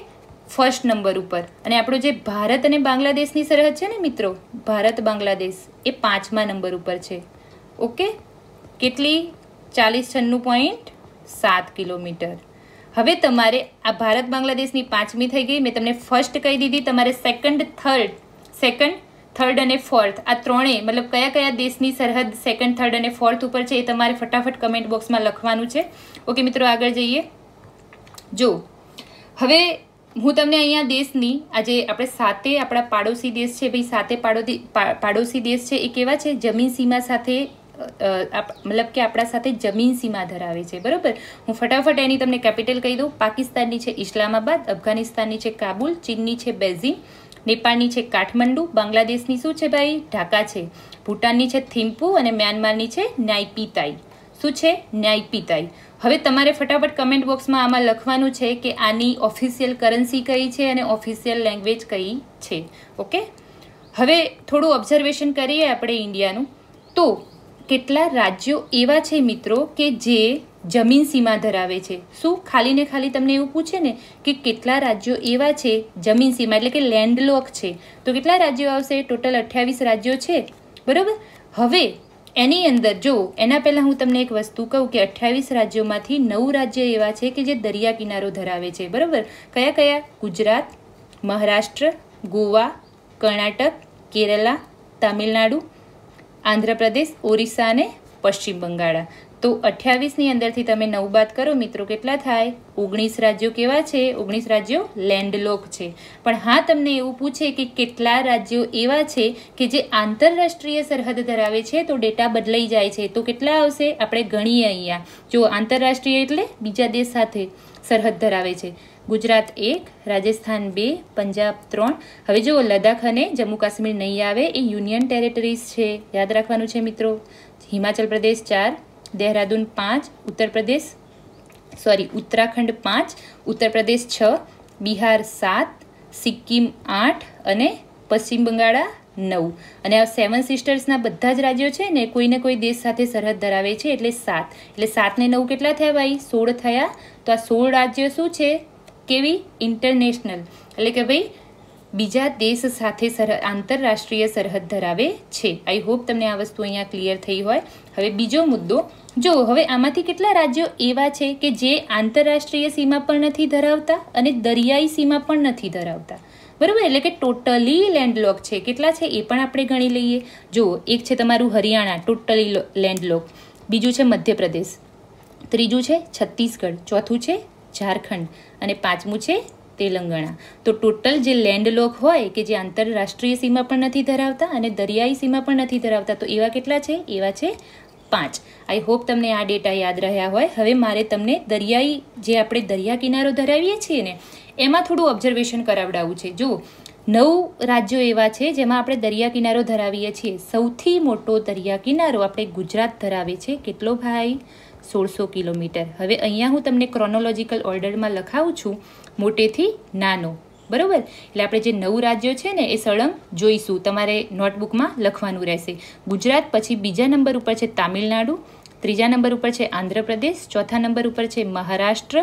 ફર્સ્ટ નંબર ઉપર. અને આપણો જે ભારત અને બાંગ્લાદેશની સરહદ છે ને મિત્રો, ભારત બાંગ્લાદેશ, એ 5મા નંબર ઉપર છે. ઓકે, કેટલી? 4096.7 કિલોમીટર. હવે તમારે આ ભારત બાંગ્લાદેશની 5મી થઈ ગઈ. મેં તમને ફર્સ્ટ કહી દીધી. તમારે સેકન્ડ, થર્ડ અને ફોર્થ, આ ત્રણેય મતલબ કયા કયા દેશની સરહદ સેકન્ડ, થર્ડ અને ફોર્થ ઉપર છે એ તમારે ફટાફટ કમેન્ટ બોક્સમાં લખવાનું છે. ઓકે મિત્રો, આગળ જઈએ. જો હવે હું તમને અહીંયા દેશની આજે આપણે સાતે આપણા પાડોશી દેશ છે ભાઈ, સાતે પાડોશી દેશ છે એ કેવા છે? જમીન સીમા સાથે મતલબ કે આપણા સાથે જમીન સીમા ધરાવે છે, બરોબર. હું ફટાફટ એની તમને કેપિટલ કહી દઉં. પાકિસ્તાનની છે ઇસ્લામાબાદ, અફઘાનિસ્તાનની છે કાબુલ, ચીનની છે બેઇજિંગ, નેપાળની છે કાઠમંડુ, બાંગ્લાદેશની શું છે ભાઈ? ઢાકા છે, ભૂટાનની છે થિમ્પુ અને મ્યાનમારની છે ન્યાયપીતાઈ. શું છે? ન્યાયપીતાઈ. હવે તમારે ફટાફટ કમેન્ટ બોક્સમાં આમાં લખવાનું છે કે આની ઓફિશિયલ કરન્સી કઈ છે અને ઓફિશિયલ લેંગ્વેજ કઈ છે. ઓકે, હવે થોડું ઓબ્ઝર્વેશન કરીએ આપણે ઇન્ડિયાનું. તો કેટલા રાજ્યો એવા છે મિત્રો કે જે જમીન સીમા ધરાવે છે? શું ખાલી ને ખાલી તમને એવું પૂછે ને કે કેટલા રાજ્યો એવા છે જમીન સીમા એટલે કે લેન્ડલોક છે, તો કેટલા રાજ્યો આવશે? ટોટલ 28 રાજ્યો છે, બરોબર. હવે એની અંદર જો એના પહેલાં હું તમને એક વસ્તુ કહું કે 28 રાજ્યોમાંથી 9 રાજ્ય એવા છે કે જે દરિયા કિનારો ધરાવે છે, બરોબર. કયા કયા? ગુજરાત, મહારાષ્ટ્ર, ગોવા, કર્ણાટક, કેરલા, તામિલનાડુ, આંધ્રપ્રદેશ, ઓરિસ્સા અને પશ્ચિમ બંગાળ. તો 28ની અંદરથી તમે 9 બાદ કરો મિત્રો, કેટલા થાય? 19 રાજ્યો કેવા છે? 19 રાજ્યો લેન્ડલોક છે. પણ હા, તમને એવું પૂછે કે કેટલા રાજ્યો એવા છે કે જે આંતરરાષ્ટ્રીય સરહદ ધરાવે છે, તો ડેટા બદલાઈ જાય છે. તો કેટલા આવશે? આપણે ગણીએ અહીંયા. જો આંતરરાષ્ટ્રીય એટલે બીજા દેશ સાથે સરહદ ધરાવે છે. ગુજરાત 1, રાજસ્થાન 2, પંજાબ 3. હવે જો લદ્દાખ અને જમ્મુ કાશ્મીર નહીં આવે, એ યુનિયન ટેરેટરીઝ છે, યાદ રાખવાનું છે મિત્રો. હિમાચલ પ્રદેશ 4, દેહરાદૂન 5, ઉત્તરાખંડ 5, ઉત્તર પ્રદેશ 6, બિહાર 7, સિક્કિમ 8 અને પશ્ચિમ બંગાળ 9. અને આ 7 સિસ્ટર્સના બધા જ રાજ્યો છે ને કોઈને કોઈ દેશ સાથે સરહદ ધરાવે છે, એટલે 7. એટલે 7 ને 9 કેટલા થયા ભાઈ? 16 થયા. તો આ 16 રાજ્યો શું છે? કેવી? ઇન્ટરનેશનલ, એટલે કે ભાઈ બીજા દેશ સાથે આંતરરાષ્ટ્રીય સરહદ ધરાવે છે. આઈ હોપ તમને આ વસ્તુ અહીંયા ક્લિયર થઈ હોય. હવે બીજો મુદ્દો જો, હવે આમાંથી કેટલા રાજ્યો એવા છે કે જે આંતરરાષ્ટ્રીય સીમા પણ નથી ધરાવતા અને દરિયાઈ સીમા પણ નથી ધરાવતા, બરોબર. એટલે કે ટોટલી લેન્ડલોક છે. કેટલા છે એ પણ આપણે ગણી લઈએ. જો એક છે તમારું હરિયાણા, ટોટલી લેન્ડલોક. બીજું છે મધ્યપ્રદેશ, ત્રીજું છે છત્તીસગઢ, ચોથું છે ઝારખંડ અને પાંચમું છે તેલંગાણા. તો ટોટલ જે લેન્ડલોક હોય કે જે આંતરરાષ્ટ્રીય સીમા પણ નથી ધરાવતા અને દરિયાઈ સીમા પણ નથી ધરાવતા, તો એવા કેટલા છે? એવા છે 5. આઈ હોપ તમને આ ડેટા યાદ રહ્યા હોય. હવે મારે તમને દરિયાઈ જે આપણે દરિયા કિનારો ધરાવીએ છીએ ને એમાં થોડું ઓબ્ઝર્વેશન કરાવડાવવું છે. જો 9 રાજ્યો એવા છે જેમાં આપણે દરિયા કિનારો ધરાવીએ છીએ. સૌથી મોટો દરિયા કિનારો આપણે ગુજરાત ધરાવે છે. કેટલો ભાઈ? 1600 કિલોમીટર. હવે અહીંયા હું તમને ક્રોનોલોજીકલ ઓર્ડરમાં લખાવું છું, મોટેથી નાનો, બરોબર. એટલે આપણે જે 9 રાજ્યો છે ને એ સળંગ જોઈશું. તમારે નોટબુકમાં લખવાનું રહેશે. ગુજરાત પછી બીજા નંબર ઉપર છે તામિલનાડુ, ત્રીજા નંબર ઉપર છે આંધ્રપ્રદેશ, ચોથા નંબર ઉપર છે મહારાષ્ટ્ર,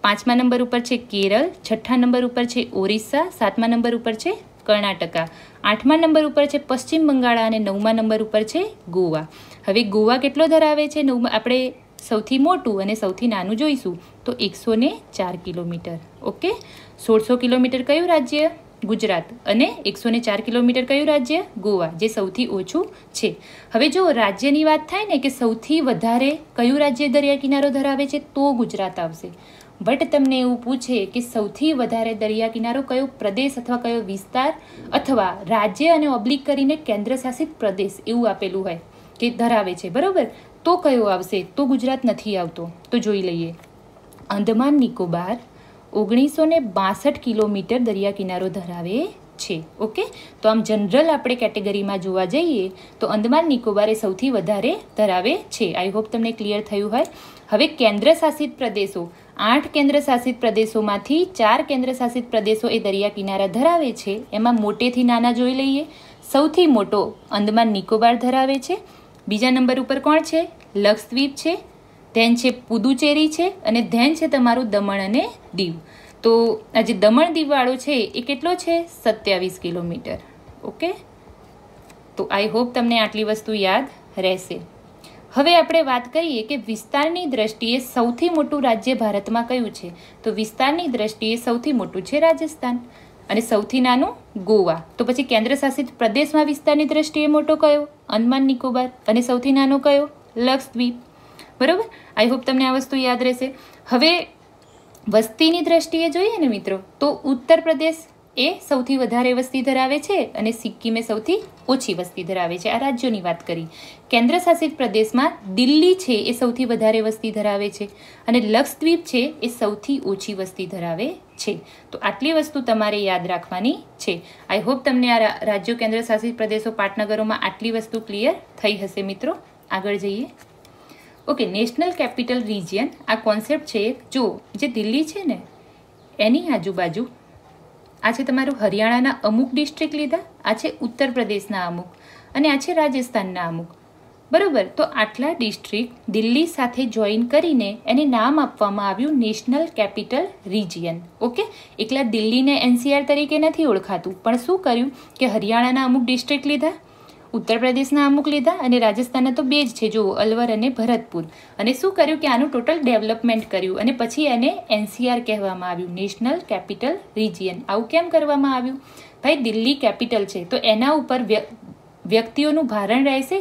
પાંચમા નંબર ઉપર છે કેરળ, છઠ્ઠા નંબર ઉપર છે ઓરિસ્સા, સાતમા નંબર ઉપર છે કર્ણાટકા, આઠમા નંબર ઉપર છે પશ્ચિમ બંગાળ અને 9મા નંબર ઉપર છે ગોવા. હવે ગોવા કેટલો ધરાવે છે? આપણે સૌથી મોટું અને સૌથી નાનું જોઈશું તો 104 કિલોમીટર. ઓકે, 1600 કિલોમીટર કયું રાજ્ય? ગુજરાત. અને 104 કિલોમીટર કયું રાજ્ય? ગોવા, જે સૌથી ઓછું છે. હવે જો રાજ્યની વાત થાય ને કે સૌથી વધારે કયું રાજ્ય દરિયા કિનારો ધરાવે છે તો ગુજરાત આવશે. બટ તમને એવું પૂછે કે સૌથી વધારે દરિયા કિનારો કયો પ્રદેશ અથવા કયો વિસ્તાર અથવા રાજ્ય અને ઓબ્લિક કરીને કેન્દ્ર શાસિત પ્રદેશ એવું આપેલું હોય કે ધરાવે છે, બરાબર, તો કયો આવશે? તો ગુજરાત નથી આવતો. તો જોઈ લઈએ. અંદમાન નિકોબાર 1962 કિલોમીટર દરિયા કિનારો ધરાવે છે. ઓકે, તો આમ જનરલ આપણે કેટેગરીમાં જોવા જઈએ તો અંદમાન નિકોબાર એ સૌથી વધારે ધરાવે છે. આઈ હોપ તમને ક્લિયર થયું હોય. હવે કેન્દ્ર શાસિત પ્રદેશો, 8 કેન્દ્ર શાસિત પ્રદેશોમાંથી 4 કેન્દ્ર શાસિત પ્રદેશો એ દરિયા કિનારા ધરાવે છે. એમાં મોટેથી નાના જોઈ લઈએ. સૌથી મોટો અંદમાન નિકોબાર ધરાવે છે. બીજા નંબર ઉપર કોણ છે? લક્ષદ્વીપ છે. ધેન છે પુદુચેરી છે અને ધેન છે તમારું દમણ અને દીવ. તો આ જે દમણ દીવ વાળો છે એ કેટલો છે? 27 કિલોમીટર. ઓકે, તો આઈ હોપ તમને આટલી વસ્તુ યાદ રહેશે. હવે આપણે વાત કરીએ કે વિસ્તારની દ્રષ્ટિએ સૌથી મોટું રાજ્ય ભારતમાં કયું છે? તો વિસ્તારની દ્રષ્ટિએ સૌથી મોટું છે રાજસ્થાન અને સૌથી નાનું ગોવા. તો પછી કેન્દ્ર શાસિત પ્રદેશમાં વિસ્તારની દ્રષ્ટિએ મોટો કયો? અંદમાન નિકોબાર. અને સૌથી નાનો કયો? લક્ષદ્વીપ. બરોબર, આઈ હોપ તમને આ વસ્તુ યાદ રહેશે. હવે વસ્તીની દ્રષ્ટિએ જોઈએ ને મિત્રો તો ઉત્તર પ્રદેશ એ સૌથી વધારે વસ્તી ધરાવે છે અને સિક્કિમ એ સૌથી ઓછી વસ્તી ધરાવે છે. આ રાજ્યોની વાત કરી. કેન્દ્ર શાસિત પ્રદેશમાં દિલ્હી છે એ સૌથી વધારે વસ્તી ધરાવે છે અને લક્ષદ્વીપ છે એ સૌથી ઓછી વસ્તી ધરાવે છે. તો આટલી વસ્તુ તમારે યાદ રાખવાની છે. આઈ હોપ તમને આ રાજ્યો કેન્દ્ર શાસિત પ્રદેશો પાટનગરોમાં આટલી વસ્તુ ક્લિયર થઈ હશે મિત્રો. આગળ જઈએ. ઓકે, નેશનલ કેપિટલ રિજિયન આ કોન્સેપ્ટ છે. જો જે દિલ્હી છે ને એની આજુબાજુ આ છે તમારું હરિયાણાના અમુક ડિસ્ટ્રિક્ટ લીધા, આ છે ઉત્તર પ્રદેશના અમુક અને આ છે રાજસ્થાનના અમુક. બરાબર, તો આટલા ડિસ્ટ્રિક્ટ દિલ્હી સાથે જોઈન કરીને એને નામ આપવામાં આવ્યું નેશનલ કેપિટલ રિજિયન. ઓકે, એકલા દિલ્હીને એનસીઆર તરીકે નથી ઓળખાતું, પણ શું કર્યું કે હરિયાણાના અમુક ડિસ્ટ્રિક્ટ લીધા, ઉત્તર પ્રદેશના અમુક લીધા અને રાજસ્થાનના તો 2 જ છે, જુઓ, અલવર અને ભરતપુર. અને શું કર્યું કે આનું ટોટલ ડેવલપમેન્ટ કર્યું અને પછી એને એનસીઆર કહેવામાં આવ્યું, નેશનલ કેપિટલ રિજિયન. આવું કેમ કરવામાં આવ્યું? ભાઈ દિલ્હી કેપિટલ છે તો એના ઉપર વ્યક્તિઓનું ભારણ રહેશે,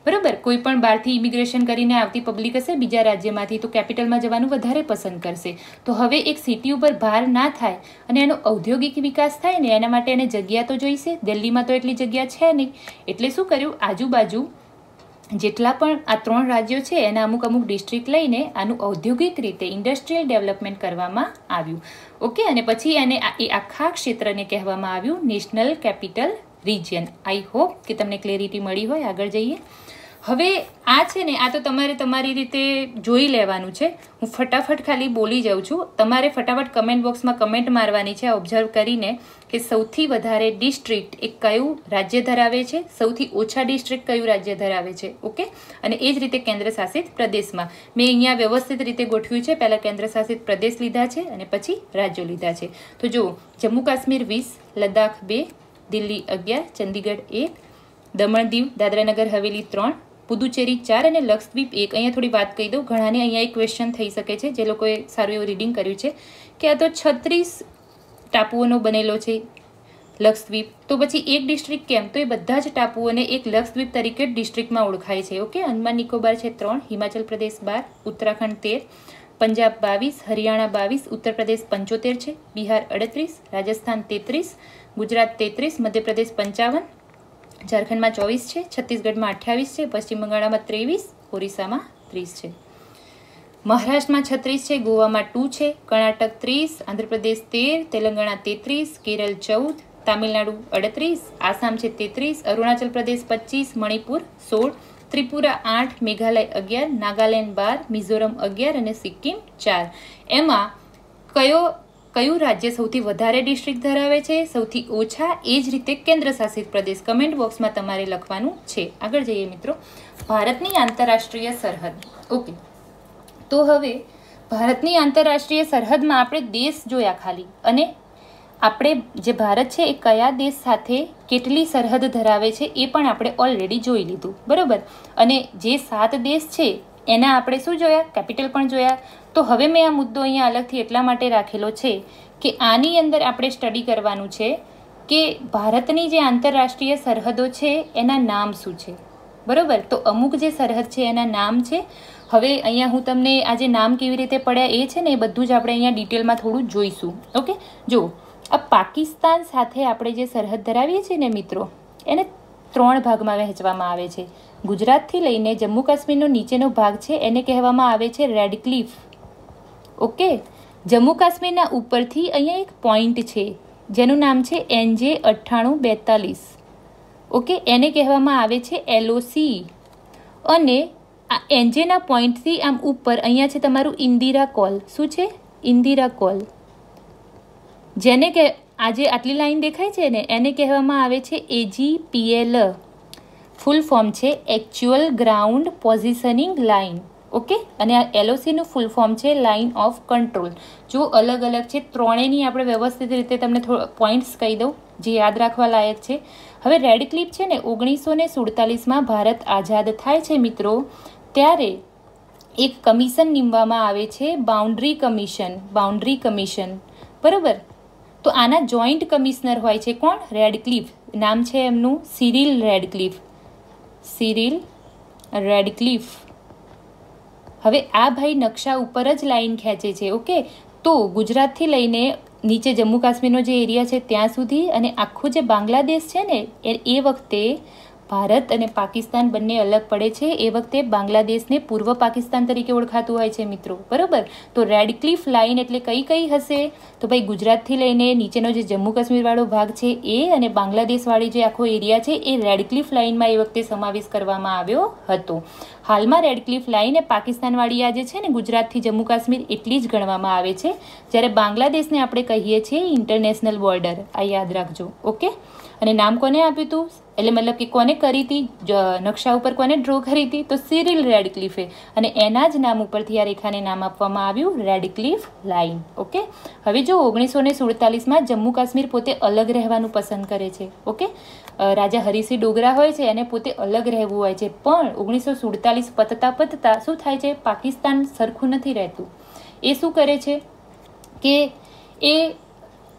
બરાબર. કોઈ પણ બહારથી ઇમિગ્રેશન કરીને આવતી પબ્લિક હશે બીજા રાજ્યમાંથી તો કેપિટલમાં જવાનું વધારે પસંદ કરશે. તો હવે એક સિટી ઉપર ભાર ના થાય અને એનો ઔદ્યોગિક વિકાસ થાય ને એના માટે એને જગ્યા તો જોઈશે. દિલ્હીમાં તો એટલી જગ્યા છે નહીં. એટલે શું કર્યું, આજુબાજુ જેટલા પણ આ 3 રાજ્યો છે એના અમુક અમુક ડિસ્ટ્રિક્ટ લઈને આનું ઔદ્યોગિક રીતે ઇન્ડસ્ટ્રીયલ ડેવલપમેન્ટ કરવામાં આવ્યું. ઓકે, અને પછી એને એ આખા ક્ષેત્રને કહેવામાં આવ્યું national capital region. I hope કે તમને ક્લેરિટી મળી હોય. આગળ જઈએ. હવે આ છે ને આ તો તમારે તમારી રીતે જોઈ લેવાનું છે. હું ફટાફટ ખાલી બોલી જાઉં છું. તમારે ફટાફટ કમેન્ટ બોક્સમાં કમેન્ટ મારવાની છે ઓબ્ઝર્વ કરીને કે સૌથી વધારે ડિસ્ટ્રિક્ટ એ કયું રાજ્ય ધરાવે છે, સૌથી ઓછા ડિસ્ટ્રિક્ટ કયું રાજ્ય ધરાવે છે. ઓકે, અને એ જ રીતે કેન્દ્ર શાસિત પ્રદેશમાં મેં અહીંયા વ્યવસ્થિત રીતે ગોઠવ્યું છે. પહેલાં કેન્દ્ર શાસિત પ્રદેશ લીધા છે અને પછી રાજ્યો લીધા છે. તો જુઓ, જમ્મુ કાશ્મીર 20, લદ્દાખ 2, દિલ્હી 11, ચંદીગઢ 1, દમણ દીવ દાદરાનગર હવેલી 3, પુદુચેરી 4 અને લક્ષદ્વીપ 1. અહીંયા થોડી વાત કહી દઉં, ઘણાને અહીંયા એક ક્વેશ્ચન થઈ શકે છે જે લોકોએ સારું એવું રીડિંગ કર્યું છે કે આ તો 36 ટાપુઓનો બનેલો છે લક્ષદ્વીપ, તો પછી એક ડિસ્ટ્રિક્ટ કેમ? તો એ બધા જ ટાપુઓને એક લક્ષદ્વીપ તરીકે ડિસ્ટ્રિક્ટમાં ઓળખાય છે. ઓકે, અંદમાન નિકોબાર છે 3, હિમાચલ પ્રદેશ 12, ઉત્તરાખંડ 13, પંજાબ 22, હરિયાણા 22, ઉત્તર પ્રદેશ 75 છે, બિહાર 38, રાજસ્થાન 33, ગુજરાત 33, મધ્યપ્રદેશ 55, ઝારખંડમાં 24 છે, છત્તીસગઢમાં 28 છે, પશ્ચિમ બંગાળમાં 23, ઓરિસ્સામાં 30 છે, મહારાષ્ટ્રમાં 36 છે, ગોવામાં 2 છે, કર્ણાટક 30, આંધ્રપ્રદેશ 13, તેલંગાણા 33, કેરળ 14, તામિલનાડુ 38, આસામ છે 33, અરુણાચલ પ્રદેશ 25, મણિપુર 16, ત્રિપુરા 8, મેઘાલય 11, નાગાલેન્ડ 12, મિઝોરમ 11 અને સિક્કિમ 4. એમાં કયું રાજ્ય સૌથી વધારે ડિસ્ટ્રિક્ટ ધરાવે છે, સૌથી ઓછા, એ જ રીતે કેન્દ્ર શાસિત પ્રદેશ કમેન્ટ બોક્સમાં તમારે લખવાનું છે. આગળ જઈએ મિત્રો. ભારતની આંતરરાષ્ટ્રીય સરહદ. ઓકે, તો હવે ભારતની આંતરરાષ્ટ્રીય સરહદમાં આપણે દેશ જોયા ખાલી, અને આપણે જે ભારત છે એ કયા દેશ સાથે કેટલી સરહદ ધરાવે છે એ પણ આપણે ઓલરેડી જોઈ લીધું, બરાબર. અને જે 7 દેશ છે એના આપણે શું જોયા, કેપિટલ પણ જોયા. તો હવે મેં આ મુદ્દો અહીંયા અલગથી એટલા માટે રાખેલો છે કે આની અંદર આપણે સ્ટડી કરવાનું છે કે ભારતની જે આંતરરાષ્ટ્રીય સરહદો છે એના નામ શું છે, બરાબર. તો અમુક જે સરહદ છે એના નામ છે. હવે અહીંયા હું તમને આ જે નામ કેવી રીતે પડ્યા એ છે ને એ બધું જ આપણે અહીંયા ડિટેલમાં થોડું જોઈશું. ઓકે, જો આ પાકિસ્તાન સાથે આપણે જે સરહદ ધરાવીએ છીએ ને મિત્રો, એને 3 ભાગમાં વહેંચવામાં આવે છે. ગુજરાતથી લઈને જમ્મુ કાશ્મીરનો નીચેનો ભાગ છે એને કહેવામાં આવે છે રેડ ક્લિફ. ઓકે, જમ્મુ કાશ્મીરના ઉપરથી અહીંયા એક પોઈન્ટ છે જેનું નામ છે NJ 9842. ઓકે, એને કહેવામાં આવે છે LOC. અને આ NJના પોઈન્ટથી આમ ઉપર અહીંયા છે તમારું ઇન્દિરા કોલ. શું છે? ઇન્દિરા કોલ. જેને કે આજે આટલી લાઈન દેખાય છે ને એને કહેવામાં આવે છે AGPL. ફૂલ ફોર્મ છે actual ground positioning line. Okay, અને આ LOCનું ફૂલ ફોર્મ છે લાઇન ઓફ કંટ્રોલ. જો અલગ અલગ છે, ત્રણેયની આપણે વ્યવસ્થિત રીતે તમને પોઈન્ટ્સ કહી દઉં જે યાદ રાખવા લાયક છે. હવે રેડ ક્લિફ છે ને 1947માં ભારત આઝાદ થાય છે મિત્રો, ત્યારે એક કમિશન નીમવામાં આવે છે, બાઉન્ડ્રી કમિશન. બરાબર. તો આના જોઈન્ટ કમિશનર હોય છે કોણ? Red cliff. નામ છે એમનું સિરિલ રેડક્લિફ. હવે આ ભાઈ નકશા ઉપર જ લાઈન ખેંચે છે. ઓકે, તો ગુજરાતથી લઈને નીચે જમ્મુ કાશ્મીરનો જે એરિયા છે ત્યાં સુધી અને આખું જે બાંગ્લાદેશ છે ને એ વખતે ભારત અને પાકિસ્તાન બંને અલગ પડે છે. એ વખતે બાંગ્લાદેશને પૂર્વ પાકિસ્તાન તરીકે ઓળખાતું હોય છે મિત્રો, બરાબર. તો રેડ ક્લિફ લાઇન એટલે કઈ હશે? તો ભાઈ ગુજરાતથી લઈને નીચેનો જે જમ્મુ કાશ્મીરવાળો ભાગ છે એ અને બાંગ્લાદેશવાળી જે આખો એરિયા છે એ રેડ ક્લિફ લાઇનમાં એ વખતે સમાવેશ કરવામાં આવ્યો હતો. હાલમાં રેડ ક્લિફ લાઇન એ પાકિસ્તાનવાળી આ જે છે ને ગુજરાતથી જમ્મુ કાશ્મીર એટલી જ ગણવામાં આવે છે, જ્યારે બાંગ્લાદેશને આપણે કહીએ છીએ ઇન્ટરનેશનલ બોર્ડર. આ યાદ રાખજો. ઓકે, અને નામ કોને આપ્યું હતું? એટલે મતલબ કે કોને કરી હતી, નકશા ઉપર કોને ડ્રો કરી હતી? તો સિરિલ રેડક્લિફે. અને એના જ નામ ઉપરથી આ રેખાને નામ આપવામાં આવ્યું રેડ ક્લિફ લાઇન. ઓકે, હવે જો 1947માં જમ્મુ કાશ્મીર પોતે અલગ રહેવાનું પસંદ કરે છે. ઓકે, રાજા હરિસિંહ ડોગરા હોય છે એને પોતે અલગ રહેવું હોય છે, પણ 1947 પતતા શું થાય છે? પાકિસ્તાન સરખું નથી રહેતું. એ શું કરે છે કે એ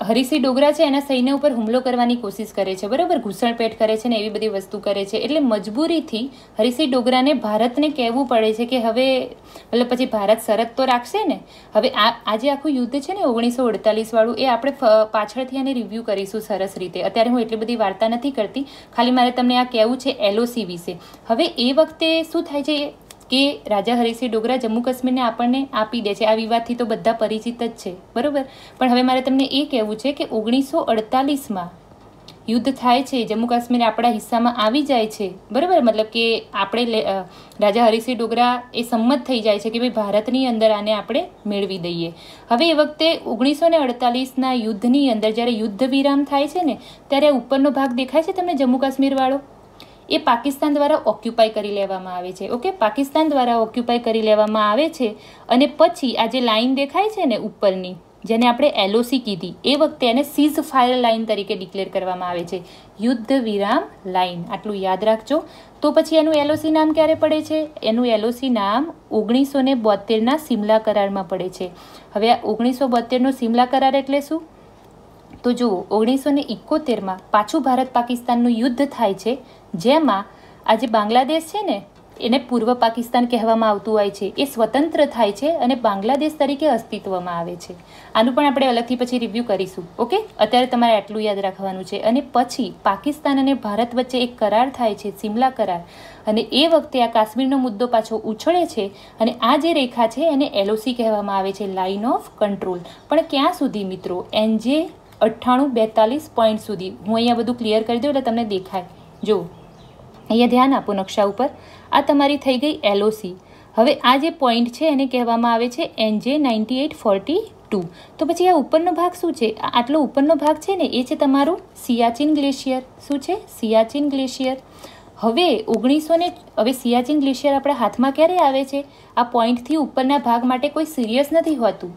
હરિસિંહ ડોગરા છે એના સૈન્ય ઉપર હુમલો કરવાની કોશિશ કરે છે, બરાબર. ઘૂસણપેટ કરે છે ને એવી બધી વસ્તુ કરે છે. એટલે મજબૂરીથી હરિસિંહ ડોગરાને ભારતને કહેવું પડે છે કે હવે મતલબ પછી ભારત શરત તો રાખશે ને. હવે આ જે આખું યુદ્ધ છે ને 1948 વાળું, એ આપણે પાછળથી આને રિવ્યૂ કરીશું સરસ રીતે. અત્યારે હું એટલી બધી વાર્તા નથી કરતી, ખાલી મારે તમને આ કહેવું છે LOC વિશે. હવે એ વખતે શું થાય છે કે રાજા હરિસિંહ ડોગરા જમ્મુ કાશ્મીરને આપણને આપી દે છે. આ વિવાદથી તો બધા પરિચિત જ છે, બરાબર. પણ હવે મારે તમને એ કહેવું છે કે 1948માં યુદ્ધ થાય છે, જમ્મુ કાશ્મીર આપણા હિસ્સામાં આવી જાય છે, બરાબર. મતલબ કે આપણે રાજા હરિસિંહ ડોગરા એ સંમત થઈ જાય છે કે ભાઈ ભારતની અંદર આને આપણે મેળવી દઈએ. હવે એ વખતે 1948ના યુદ્ધની અંદર જ્યારે યુદ્ધ વિરામ થાય છે ને ત્યારે ઉપરનો ભાગ દેખાય છે તમને જમ્મુ કાશ્મીર વાળો, એ પાકિસ્તાન દ્વારા ઓક્યુપાય કરી લેવામાં આવે છે. ઓકે, પાકિસ્તાન દ્વારા ઓક્યુપાય કરી લેવામાં આવે છે. અને પછી આ જે લાઈન દેખાય છે ને ઉપરની, જેને આપણે LOC કીધી, એ વખતે એને સીઝ ફાયર લાઇન તરીકે ડિક્લેર કરવામાં આવે છે, યુદ્ધ વિરામ લાઇન. આટલું યાદ રાખજો. તો પછી એનું LOC નામ ક્યારે પડે છે? એનું LOC નામ 1972ના સિમલા કરારમાં પડે છે. હવે આ 1972નો સિમલા કરાર એટલે શું? તો જુઓ, 1971માં પાછું ભારત પાકિસ્તાનનું યુદ્ધ થાય છે, જેમાં આ જે બાંગ્લાદેશ છે ને એને પૂર્વ પાકિસ્તાન કહેવામાં આવતું હોય છે, એ સ્વતંત્ર થાય છે અને બાંગ્લાદેશ તરીકે અસ્તિત્વમાં આવે છે. આનું પણ આપણે અલગથી પછી રિવ્યૂ કરીશું. ઓકે, અત્યારે તમારે આટલું યાદ રાખવાનું છે. અને પછી પાકિસ્તાન અને ભારત વચ્ચે એક કરાર થાય છે, સિમલા કરાર. અને એ વખતે આ કાશ્મીરનો મુદ્દો પાછો ઉછળે છે અને આ જે રેખા છે એને LOC કહેવામાં આવે છે, લાઇન ઓફ કંટ્રોલ. પણ ક્યાં સુધી મિત્રો? NJ 9842 પોઈન્ટ સુધી. હું અહીંયા બધું ક્લિયર કરી દઉં એટલે તમને દેખાય. જો અહીંયા ધ્યાન આપો નકશા ઉપર. આ તમારી થઈ ગઈ LOC. હવે આ જે પોઈન્ટ છે એને કહેવામાં આવે છે NJ 9842. તો પછી આ ઉપરનો ભાગ શું છે? આટલો ઉપરનો ભાગ છે ને એ છે તમારું સિયાચીન ગ્લેશિયર. શું છે? સિયાચીન ગ્લેશિયર. હવે સિયાચીન ગ્લેશિયર આપણા હાથમાં ક્યારે આવે છે? આ પોઈન્ટથી ઉપરના ભાગ માટે કોઈ સિરિયસ નથી હોતું.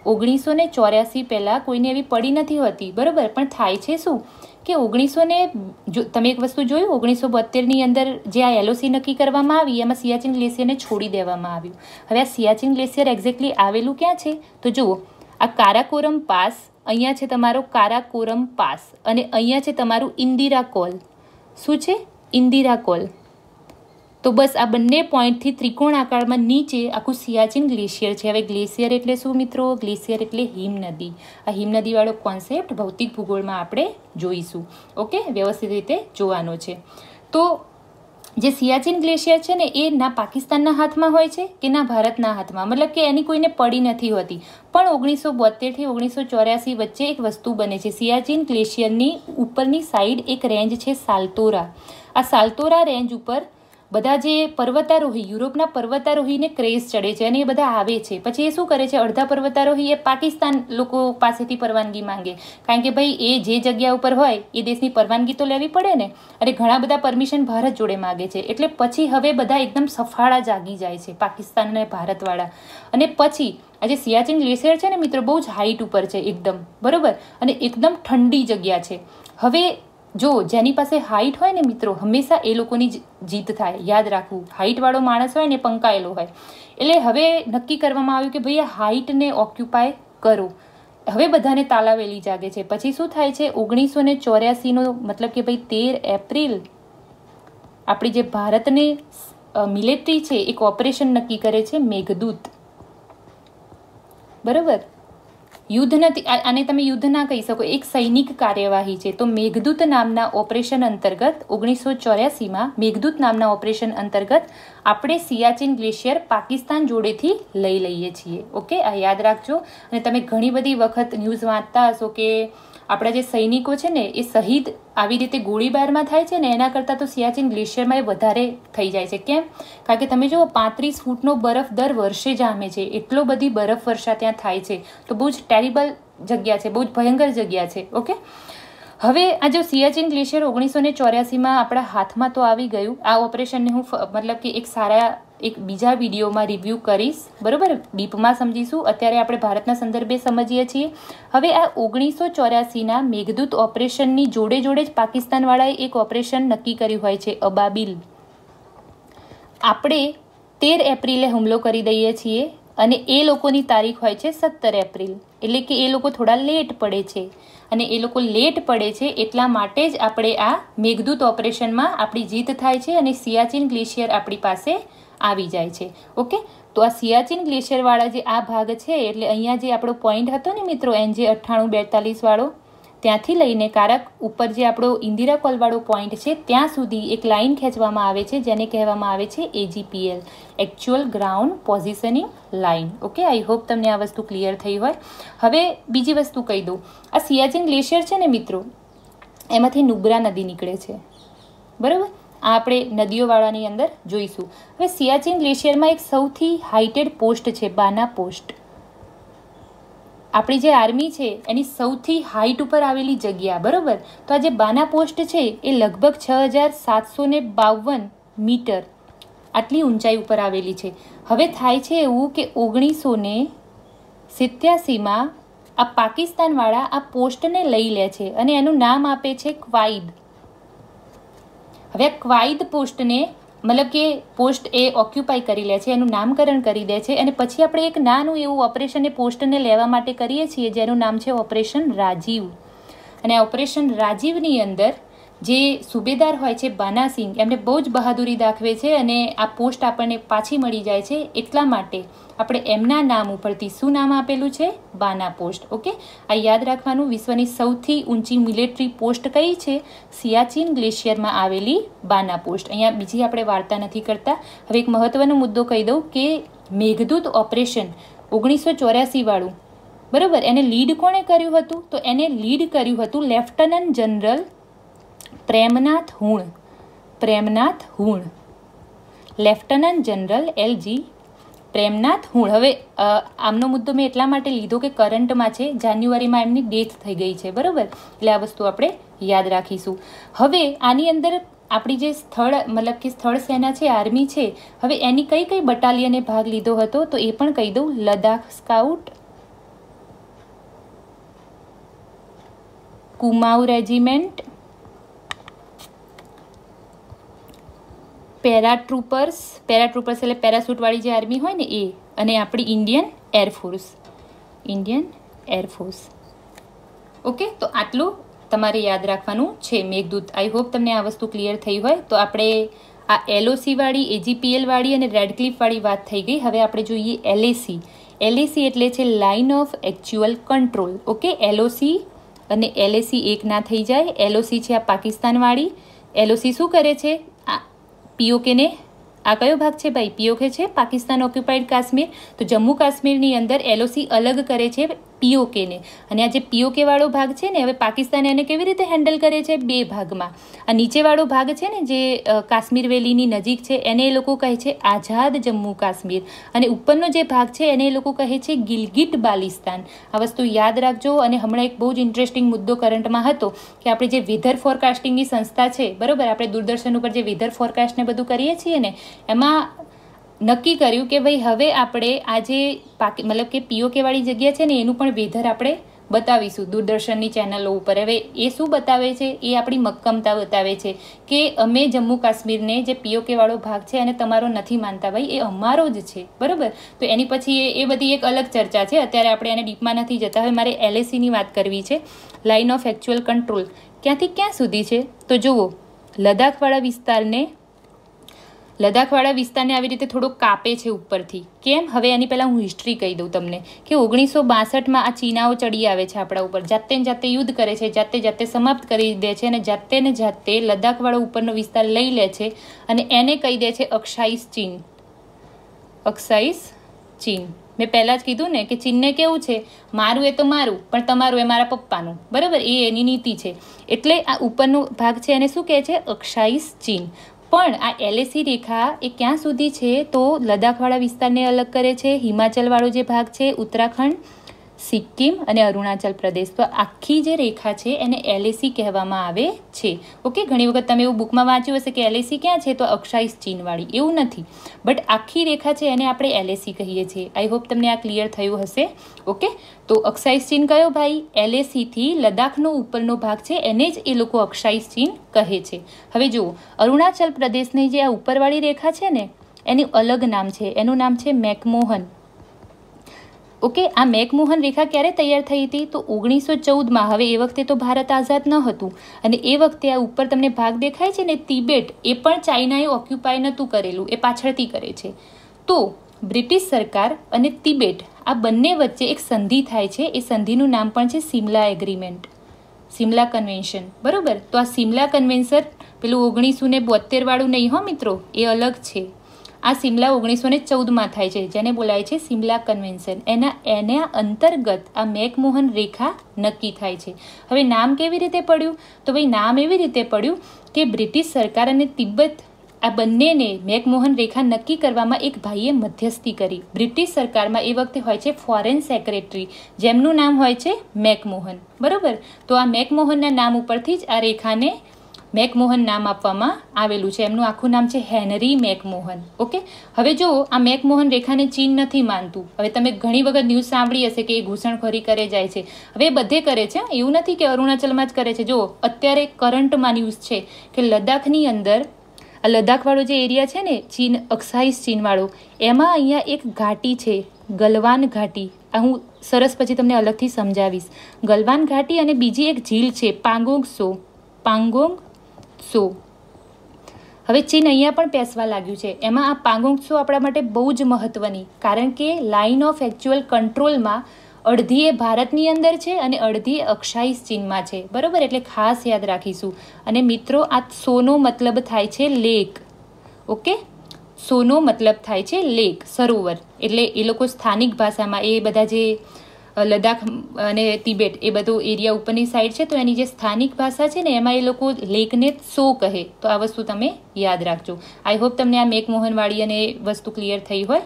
1984 પહેલાં કોઈને એવી પડી નથી હોતી, બરાબર. પણ થાય છે શું કે 1900 જો તમે એક વસ્તુ જોયું, 1972ની અંદર જે આ LOC નક્કી કરવામાં આવી એમાં સિયાચીન ગ્લેશિયરને છોડી દેવામાં આવ્યું. હવે આ સિયાચીન ગ્લેશિયર એક્ઝેક્ટલી આવેલું ક્યાં છે તો જુઓ, આ કારાકોરમ પાસ, અહીંયા છે તમારો કારાકોરમ પાસ અને અહીંયા છે તમારું ઇન્દિરા કોલ. શું છે? ઇન્દિરા કોલ. તો બસ આ બંને પોઈન્ટથી ત્રિકોણ આકારમાં નીચે આખું સિયાચીન ગ્લેશિયર છે. હવે ગ્લેશિયર એટલે શું મિત્રો? ગ્લેશિયર એટલે હિમનદી. આ હિમનદીવાળો કોન્સેપ્ટ ભૌતિક ભૂગોળમાં આપણે જોઈશું. ઓકે, વ્યવસ્થિત રીતે જોવાનો છે. તો જે સિયાચીન ગ્લેશિયર છે ને એ ના પાકિસ્તાનના હાથમાં હોય છે કે ના ભારતના હાથમાં, મતલબ કે એની કોઈને પડી નથી હોતી. પણ 1972થી 1984 વચ્ચે એક વસ્તુ બને છે. સિયાચીન ગ્લેશિયરની ઉપરની સાઈડ એક રેન્જ છે સાલ્તોરા. આ સાલ્તોરા રેન્જ ઉપર બધા જે પર્વતારોહી, યુરોપના પર્વતારોહીને ક્રેઝ ચડે છે અને એ બધા આવે છે. પછી એ શું કરે છે, અડધા પર્વતારોહી એ પાકિસ્તાન લોકો પાસેથી પરવાનગી માંગે, કારણ કે ભાઈ એ જે જગ્યા ઉપર હોય એ દેશની પરવાનગી તો લેવી પડે ને. અને ઘણા બધા પરમિશન ભારત જોડે માગે છે. એટલે પછી હવે બધા એકદમ સફાળા જાગી જાય છે પાકિસ્તાન અને ભારતવાળા. અને પછી આ જે સિયાચીન ગ્લેશિયર છે ને મિત્રો બહુ જ હાઈટ ઉપર છે એકદમ, બરોબર, અને એકદમ ઠંડી જગ્યા છે. હવે જો જેની પાસે હાઈટ હોય ને મિત્રો, હંમેશા એ લોકોની જીત થાય. યાદ રાખવું, હાઈટવાળો માણસ હોય ને પંકાયેલો હોય. એટલે હવે નક્કી કરવામાં આવ્યું કે ભાઈ આ હાઈટને ઓક્યુપાય કરો. હવે બધાને તાલાવેલી જાગે છે. પછી શું થાય છે, 1984નો મતલબ કે ભાઈ 13 એપ્રિલ આપણી જે ભારતની મિલિટરી છે એક ઓપરેશન નક્કી કરે છે, મેઘદૂત. બરાબર, યુદ્ધ નથી, આને તમે યુદ્ધ ના કહી શકો, એક સૈનિક કાર્યવાહી છે. તો મેઘદૂત નામના ઓપરેશન અંતર્ગત 1984માં મેઘદૂત નામના ઓપરેશન અંતર્ગત આપણે સિયાચીન ગ્લેશિયર પાકિસ્તાન જોડેથી લઈ લઈએ છીએ. ઓકે, આ યાદ રાખજો. અને તમે ઘણી બધી વખત ન્યૂઝ વાંચતા હશો કે આપણા જે સૈનિકો છે ને એ શહીદ આવી રીતે ગોળીબારમાં થાય છે ને એના કરતાં તો સિયાચીન ગ્લેશિયરમાં એ વધારે થઈ જાય છે. કેમ? કારણ કે તમે જુઓ 35 ફૂટનો બરફ દર વર્ષે જામે છે. એટલો બધી બરફ વર્ષા ત્યાં થાય છે. તો બહુ જ ટેરિબલ જગ્યા છે, બહુ જ ભયંકર જગ્યા છે. ઓકે, હવે આ જો સિયાચીન ગ્લેશિયર 1984માં આપણા હાથમાં તો આવી ગયું. આ ઓપરેશનને હું મતલબ કે એક બીજા વિડીયોમાં રિવ્યૂ કરીશ, બરાબર, ડીપમાં સમજીશું. અત્યારે આપણે ભારતના સંદર્ભે સમજીએ છીએ. હવે આ 1984ના મેઘદૂત ઓપરેશનની જોડે જોડે જ પાકિસ્તાનવાળાએ એક ઓપરેશન નક્કી કર્યું હોય છે, અબાબિલ. આપણે 13 એપ્રિલે હુમલો કરી દઈએ છીએ અને એ લોકોની તારીખ હોય છે 17 એપ્રિલ. એટલે કે એ લોકો થોડા લેટ પડે છે. અને એ લોકો લેટ પડે છે એટલા માટે જ આપણે આ મેઘદૂત ઓપરેશનમાં આપણી જીત થાય છે અને સિયાચીન ગ્લેશિયર આપણી પાસે આવી જાય છે. ઓકે, તો આ સિયાચીન ગ્લેશિયરવાળા જે આ ભાગ છે, એટલે અહીંયા જે આપણો પોઈન્ટ હતો ને મિત્રો NJ 9842 વાળો, ત્યાંથી લઈને કારક ઉપર જે આપણો ઇન્દિરા કોલવાળો પોઈન્ટ છે ત્યાં સુધી એક લાઇન ખેંચવામાં આવે છે જેને કહેવામાં આવે છે AGPL, actual ground positioning line. Okay, I hope તમને આ વસ્તુ ક્લિયર થઈ હોય. હવે બીજી વસ્તુ કહી દઉં, આ સિયાચીન ગ્લેશિયર છે ને મિત્રો, એમાંથી નુબ્રા નદી નીકળે છે, બરાબર. આ આપણે નદીઓવાળાની અંદર જોઈશું. હવે સિયાચીન ગ્લેશિયરમાં એક સૌથી હાઇટેડ પોસ્ટ છે, બાના પોસ્ટ. આપણી જે આર્મી છે એની સૌથી હાઈટ ઉપર આવેલી જગ્યા, બરાબર. તો આ જે બાના પોસ્ટ છે એ લગભગ 6752 મીટર આટલી ઊંચાઈ ઉપર આવેલી છે. હવે થાય છે એવું કે 1987માં આ પાકિસ્તાનવાળા આ પોસ્ટને લઈ લે છે અને એનું નામ આપે છે ક્વાઈદ. હવે આ ક્વાઈદ પોસ્ટને મતલબ કે પોસ્ટ એ ઓક્યુપાય કરી લે છે, એનું નામકરણ કરી દે છે. અને પછી આપણે એક નાનું એવું ઓપરેશન એ પોસ્ટને લેવા માટે કરીએ છીએ જેનું નામ છે ઓપરેશન રાજીવ. અને આ ઓપરેશન રાજીવની અંદર જે સુબેદાર હોય છે બાનાસિંહ, એમને બહુ જ બહાદુરી દાખવે છે અને આ પોસ્ટ આપણને પાછી મળી જાય છે. એટલા માટે આપણે એમના નામ ઉપરથી શું નામ આપેલું છે? બાના પોસ્ટ. ઓકે, આ યાદ રાખવાનું. વિશ્વની સૌથી ઊંચી મિલિટરી પોસ્ટ કઈ છે? સિયાચીન ગ્લેશિયરમાં આવેલી બાના પોસ્ટ. અહીંયા બીજી આપણે વાર્તા નથી કરતા. હવે એક મહત્વનો મુદ્દો કહી દઉં કે મેઘદૂત ઓપરેશન 1984 વાળું, બરાબર, એને લીડ કોણે કર્યું હતું? તો એને લીડ કર્યું હતું lieutenant general Premnath Hun. Premnath Hun, lieutenant general LG Premnath Hun. હવે આમનો મુદ્દો મેં એટલા માટે લીધો કે કરંટમાં છે, જાન્યુઆરીમાં એમની ડેથ થઈ ગઈ છે, બરાબર. એટલે આ વસ્તુ આપણે યાદ રાખીશું. હવે આની અંદર આપણી જે મતલબ કે સ્થળ સેના છે, આર્મી છે, હવે એની કઈ કઈ બટાલિયને ભાગ લીધો હતો તો એ પણ કહી દઉં. લદ્દાખ સ્કાઉટ, કુમાઉ રેજિમેન્ટ, પેરાટ્રુપર્સ એટલે પેરાશૂટવાળી જે આર્મી હોય ને એ, અને આપણી ઇન્ડિયન એરફોર્સ. ઓકે, તો આટલું તમારે યાદ રાખવાનું છે મેઘદૂત. આઈ હોપ તમને આ વસ્તુ ક્લિયર થઈ હોય. તો આપણે આ LOC વાળી, AGPL વાળી અને રેડક્લિફ વાળી વાત થઈ ગઈ. હવે આપણે જોઈએ LAC. LAC એટલે છે line of actual control. Okay, LOC અને LAC એક ના થઈ જાય. LOC છે આ પાકિસ્તાન વાળી. LOC શું કરે છે? આ POK ને, આ કયો ભાગ છે ભાઈ? POK છે પાકિસ્તાન ઓક્યુપાઈડ કાશ્મીર. તો જમ્મુ કાશ્મીરની અંદર LOC અલગ કરે છે POK ને. અને આ જે POK વાળો ભાગ છે ને, હવે પાકિસ્તાન એને કેવી રીતે હેન્ડલ કરે છે? બે ભાગમાં. આ નીચેવાળો ભાગ છે ને, જે કાશ્મીર વેલીની નજીક છે, એને એ લોકો કહે છે આઝાદ જમ્મુ કાશ્મીર. અને ઉપરનો જે ભાગ છે એને એ લોકો કહે છે ગિલગિટ બાલ્ટિસ્તાન. આ વસ્તુ યાદ રાખજો. અને હમણાં એક બહુ જ ઇન્ટરેસ્ટિંગ મુદ્દો કરંટમાં હતો કે આપણે જે વેધર ફોરકાસ્ટિંગની સંસ્થા છે, બરોબર, આપણે દૂરદર્શન ઉપર જે વેધર ફોરકાસ્ટ ને બધું કરીએ છીએ ને, એમાં નક્કી કર્યું કે ભાઈ હવે આપણે આ જે મતલબ કે POK વાળી જગ્યા છે ને, એનું પણ વેધર આપણે બતાવીશું દૂરદર્શનની ચેનલો ઉપર. હવે એ શું બતાવે છે? એ આપણી મક્કમતા બતાવે છે કે અમે જમ્મુ કાશ્મીરને જે POK વાળો ભાગ છે અને તમારો નથી માનતા ભાઈ, એ અમારો જ છે, બરોબર. તો એની પછી એ બધી એક અલગ ચર્ચા છે. અત્યારે આપણે એને ડીપમાં નથી જતા. હવે મારે LACની વાત કરવી છે, લાઇન ઓફ એક્ચ્યુઅલ કંટ્રોલ. ક્યાંથી ક્યાં સુધી છે? તો જુઓ, લદ્દાખવાળા વિસ્તારને આવી રીતે થોડોક કાપે છે ઉપરથી. કેમ? હવે એની પહેલાં હું હિસ્ટ્રી કહી દઉં તમને કે 1962માં આ ચીનાઓ ચડી આવે છે આપણા ઉપર, જાતે યુદ્ધ કરે છે, જાતે સમાપ્ત કરી દે છે, અને જાતે લદ્દાખવાળો ઉપરનો વિસ્તાર લઈ લે છે અને એને કહી દે છે અક્સાઇસ ચીન. મેં પહેલાં જ કીધું ને કે ચીનને કેવું છે, મારું એ તો મારું, પણ તમારું એ મારા પપ્પાનું, બરાબર, એ એની નીતિ છે. એટલે આ ઉપરનો ભાગ છે એને શું કહે છે? અક્સાઇસ ચીન. પણ આ LAC રેખા એ ક્યાં સુધી છે? તો લદ્દાખવાળા વિસ્તારને અલગ કરે છે, હિમાચલવાળો જે ભાગ છે, ઉત્તરાખંડ, સિક્કિમ અને અરુણાચલ પ્રદેશ. તો આખી જે રેખા છે એને LAC કહેવામાં આવે છે. ઓકે, ઘણી વખત તમે એવું બુકમાં વાંચ્યું હશે કે LAC ક્યાં છે? તો અક્સાઇસ ચીનવાળી. એવું નથી, બટ આખી રેખા છે એને આપણે LAC કહીએ છીએ. આઈ હોપ તમને આ ક્લિયર થયું હશે. ઓકે, તો અક્સાઇસ ચીન કયો ભાઈ? LAC થી લદ્દાખનો ઉપરનો ભાગ છે એને જ એ લોકો અક્સાઇસ ચીન કહે છે. હવે જુઓ, અરુણાચલ પ્રદેશની જે આ ઉપરવાળી રેખા છે ને, એનું અલગ નામ છે. એનું નામ છે મેકમોહન. ઓકે, આ મેકમોહન રેખા ક્યારે તૈયાર થઈ હતી? તો 1914માં. હવે એ વખતે તો ભારત આઝાદ ન હતું, અને એ વખતે આ ઉપર તમને ભાગ દેખાય છે ને, તિબેટ, એ પણ ચાઇનાએ ઓક્યુપાય નહોતું કરેલું, એ પાછળથી કરે છે. તો બ્રિટિશ સરકાર અને તિબેટ આ બંને વચ્ચે એક સંધિ થાય છે. એ સંધિનું નામ પણ છે સિમલા એગ્રીમેન્ટ, સિમલા કન્વેન્શન, બરોબર. તો આ સિમલા કન્વેન્શન પેલું 1972 વાળું નહીં હો મિત્રો, એ અલગ છે. આ સિમલા 1914માં થાય છે, જેને બોલાય છે સિમલા કન્વેન્શન. એના અંતર્ગત આ મેકમોહન રેખા નક્કી થાય છે. હવે નામ કેવી રીતે પડ્યું? તો ભાઈ નામ એવી રીતે પડ્યું કે બ્રિટિશ સરકાર અને તિબ્બત આ બંનેને મેકમોહન રેખા નક્કી કરવામાં એક ભાઈએ મધ્યસ્થી કરી. બ્રિટિશ સરકારમાં એ વખતે હોય છે ફોરેન સેક્રેટરી, જેમનું નામ હોય છે મેકમોહન, બરોબર. તો આ મેકમોહનના નામ ઉપરથી જ આ રેખાને મેકમોહન નામ આપવામાં આવેલું છે. એમનું આખું નામ છે હેનરી મેકમોહન. ઓકે, હવે જો આ મેકમોહન રેખાને ચીન નથી માનતું. હવે તમે ઘણી વખત ન્યૂઝ સાંભળી હશે કે એ ઘૂસણખોરી કરે જાય છે. હવે એ બધે કરે છે, એવું નથી કે અરુણાચલમાં જ કરે છે. જો અત્યારે કરંટમાં ન્યૂઝ છે કે લદ્દાખની અંદર, આ લદ્દાખવાળો જે એરિયા છે ને, ચીન, અક્સાઇસ ચીનવાળો, એમાં અહીંયા એક ઘાટી છે, ગલવાન ઘાટી. આ હું સરસ પછી તમને અલગથી સમજાવીશ. ગલવાન ઘાટી અને બીજી એક ઝીલ છે પાંગોંગ સો. હવે ચીન અહીંયા પણ પેસવા લાગ્યું છે. એમાં આ પાંગોંગ સો આપણા માટે બહુ જ મહત્વની, કારણ કે લાઇન ઓફ એક્ચ્યુઅલ કંટ્રોલમાં અડધી એ ભારતની અંદર છે અને અડધી અક્સાઇસ ચીનમાં છે, બરોબર. એટલે ખાસ યાદ રાખીશું. અને મિત્રો, આ સોનો મતલબ થાય છે લેક. ઓકે, સોનો મતલબ થાય છે લેક, સરોવર. એટલે એ લોકો સ્થાનિક ભાષામાં એ બધા જે લદ્દાખ અને તિબેટ એ બધો એરિયા ઉપરની સાઈડ છે, તો એની જે સ્થાનિક ભાષા છે ને, એમાં એ લોકો લેકને સો કહે. તો આ વસ્તુ તમે યાદ રાખજો. આઈ હોપ તમને આ મેકમોહનવાળી અને વસ્તુ ક્લિયર થઈ હોય.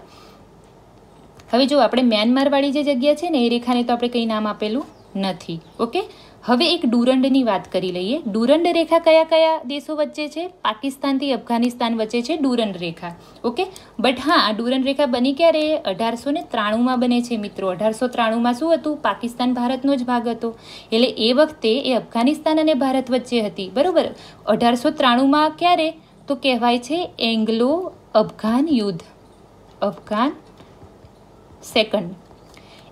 હવે જો આપણે મ્યાનમારવાળી જે જગ્યા છે ને, એ રેખાને તો આપણે કંઈ નામ આપેલું નથી. ઓકે, હવે એક ડુરંડની વાત કરી લઈએ. ડુરંડ રેખા કયા કયા દેશો વચ્ચે છે? પાકિસ્તાનથી અફઘાનિસ્તાન વચ્ચે છે ડુરંડ રેખા. ઓકે, બટ હા, આ ડુરંડ રેખા બની ક્યારે? 1893 બને છે મિત્રો. 1893 શું હતું? પાકિસ્તાન ભારતનો જ ભાગ હતો. એટલે એ વખતે એ અફઘાનિસ્તાન અને ભારત વચ્ચે હતી. બરોબર. 1893 ક્યારે? તો કહેવાય છે એંગ્લો અફઘાન યુદ્ધ. Afghan second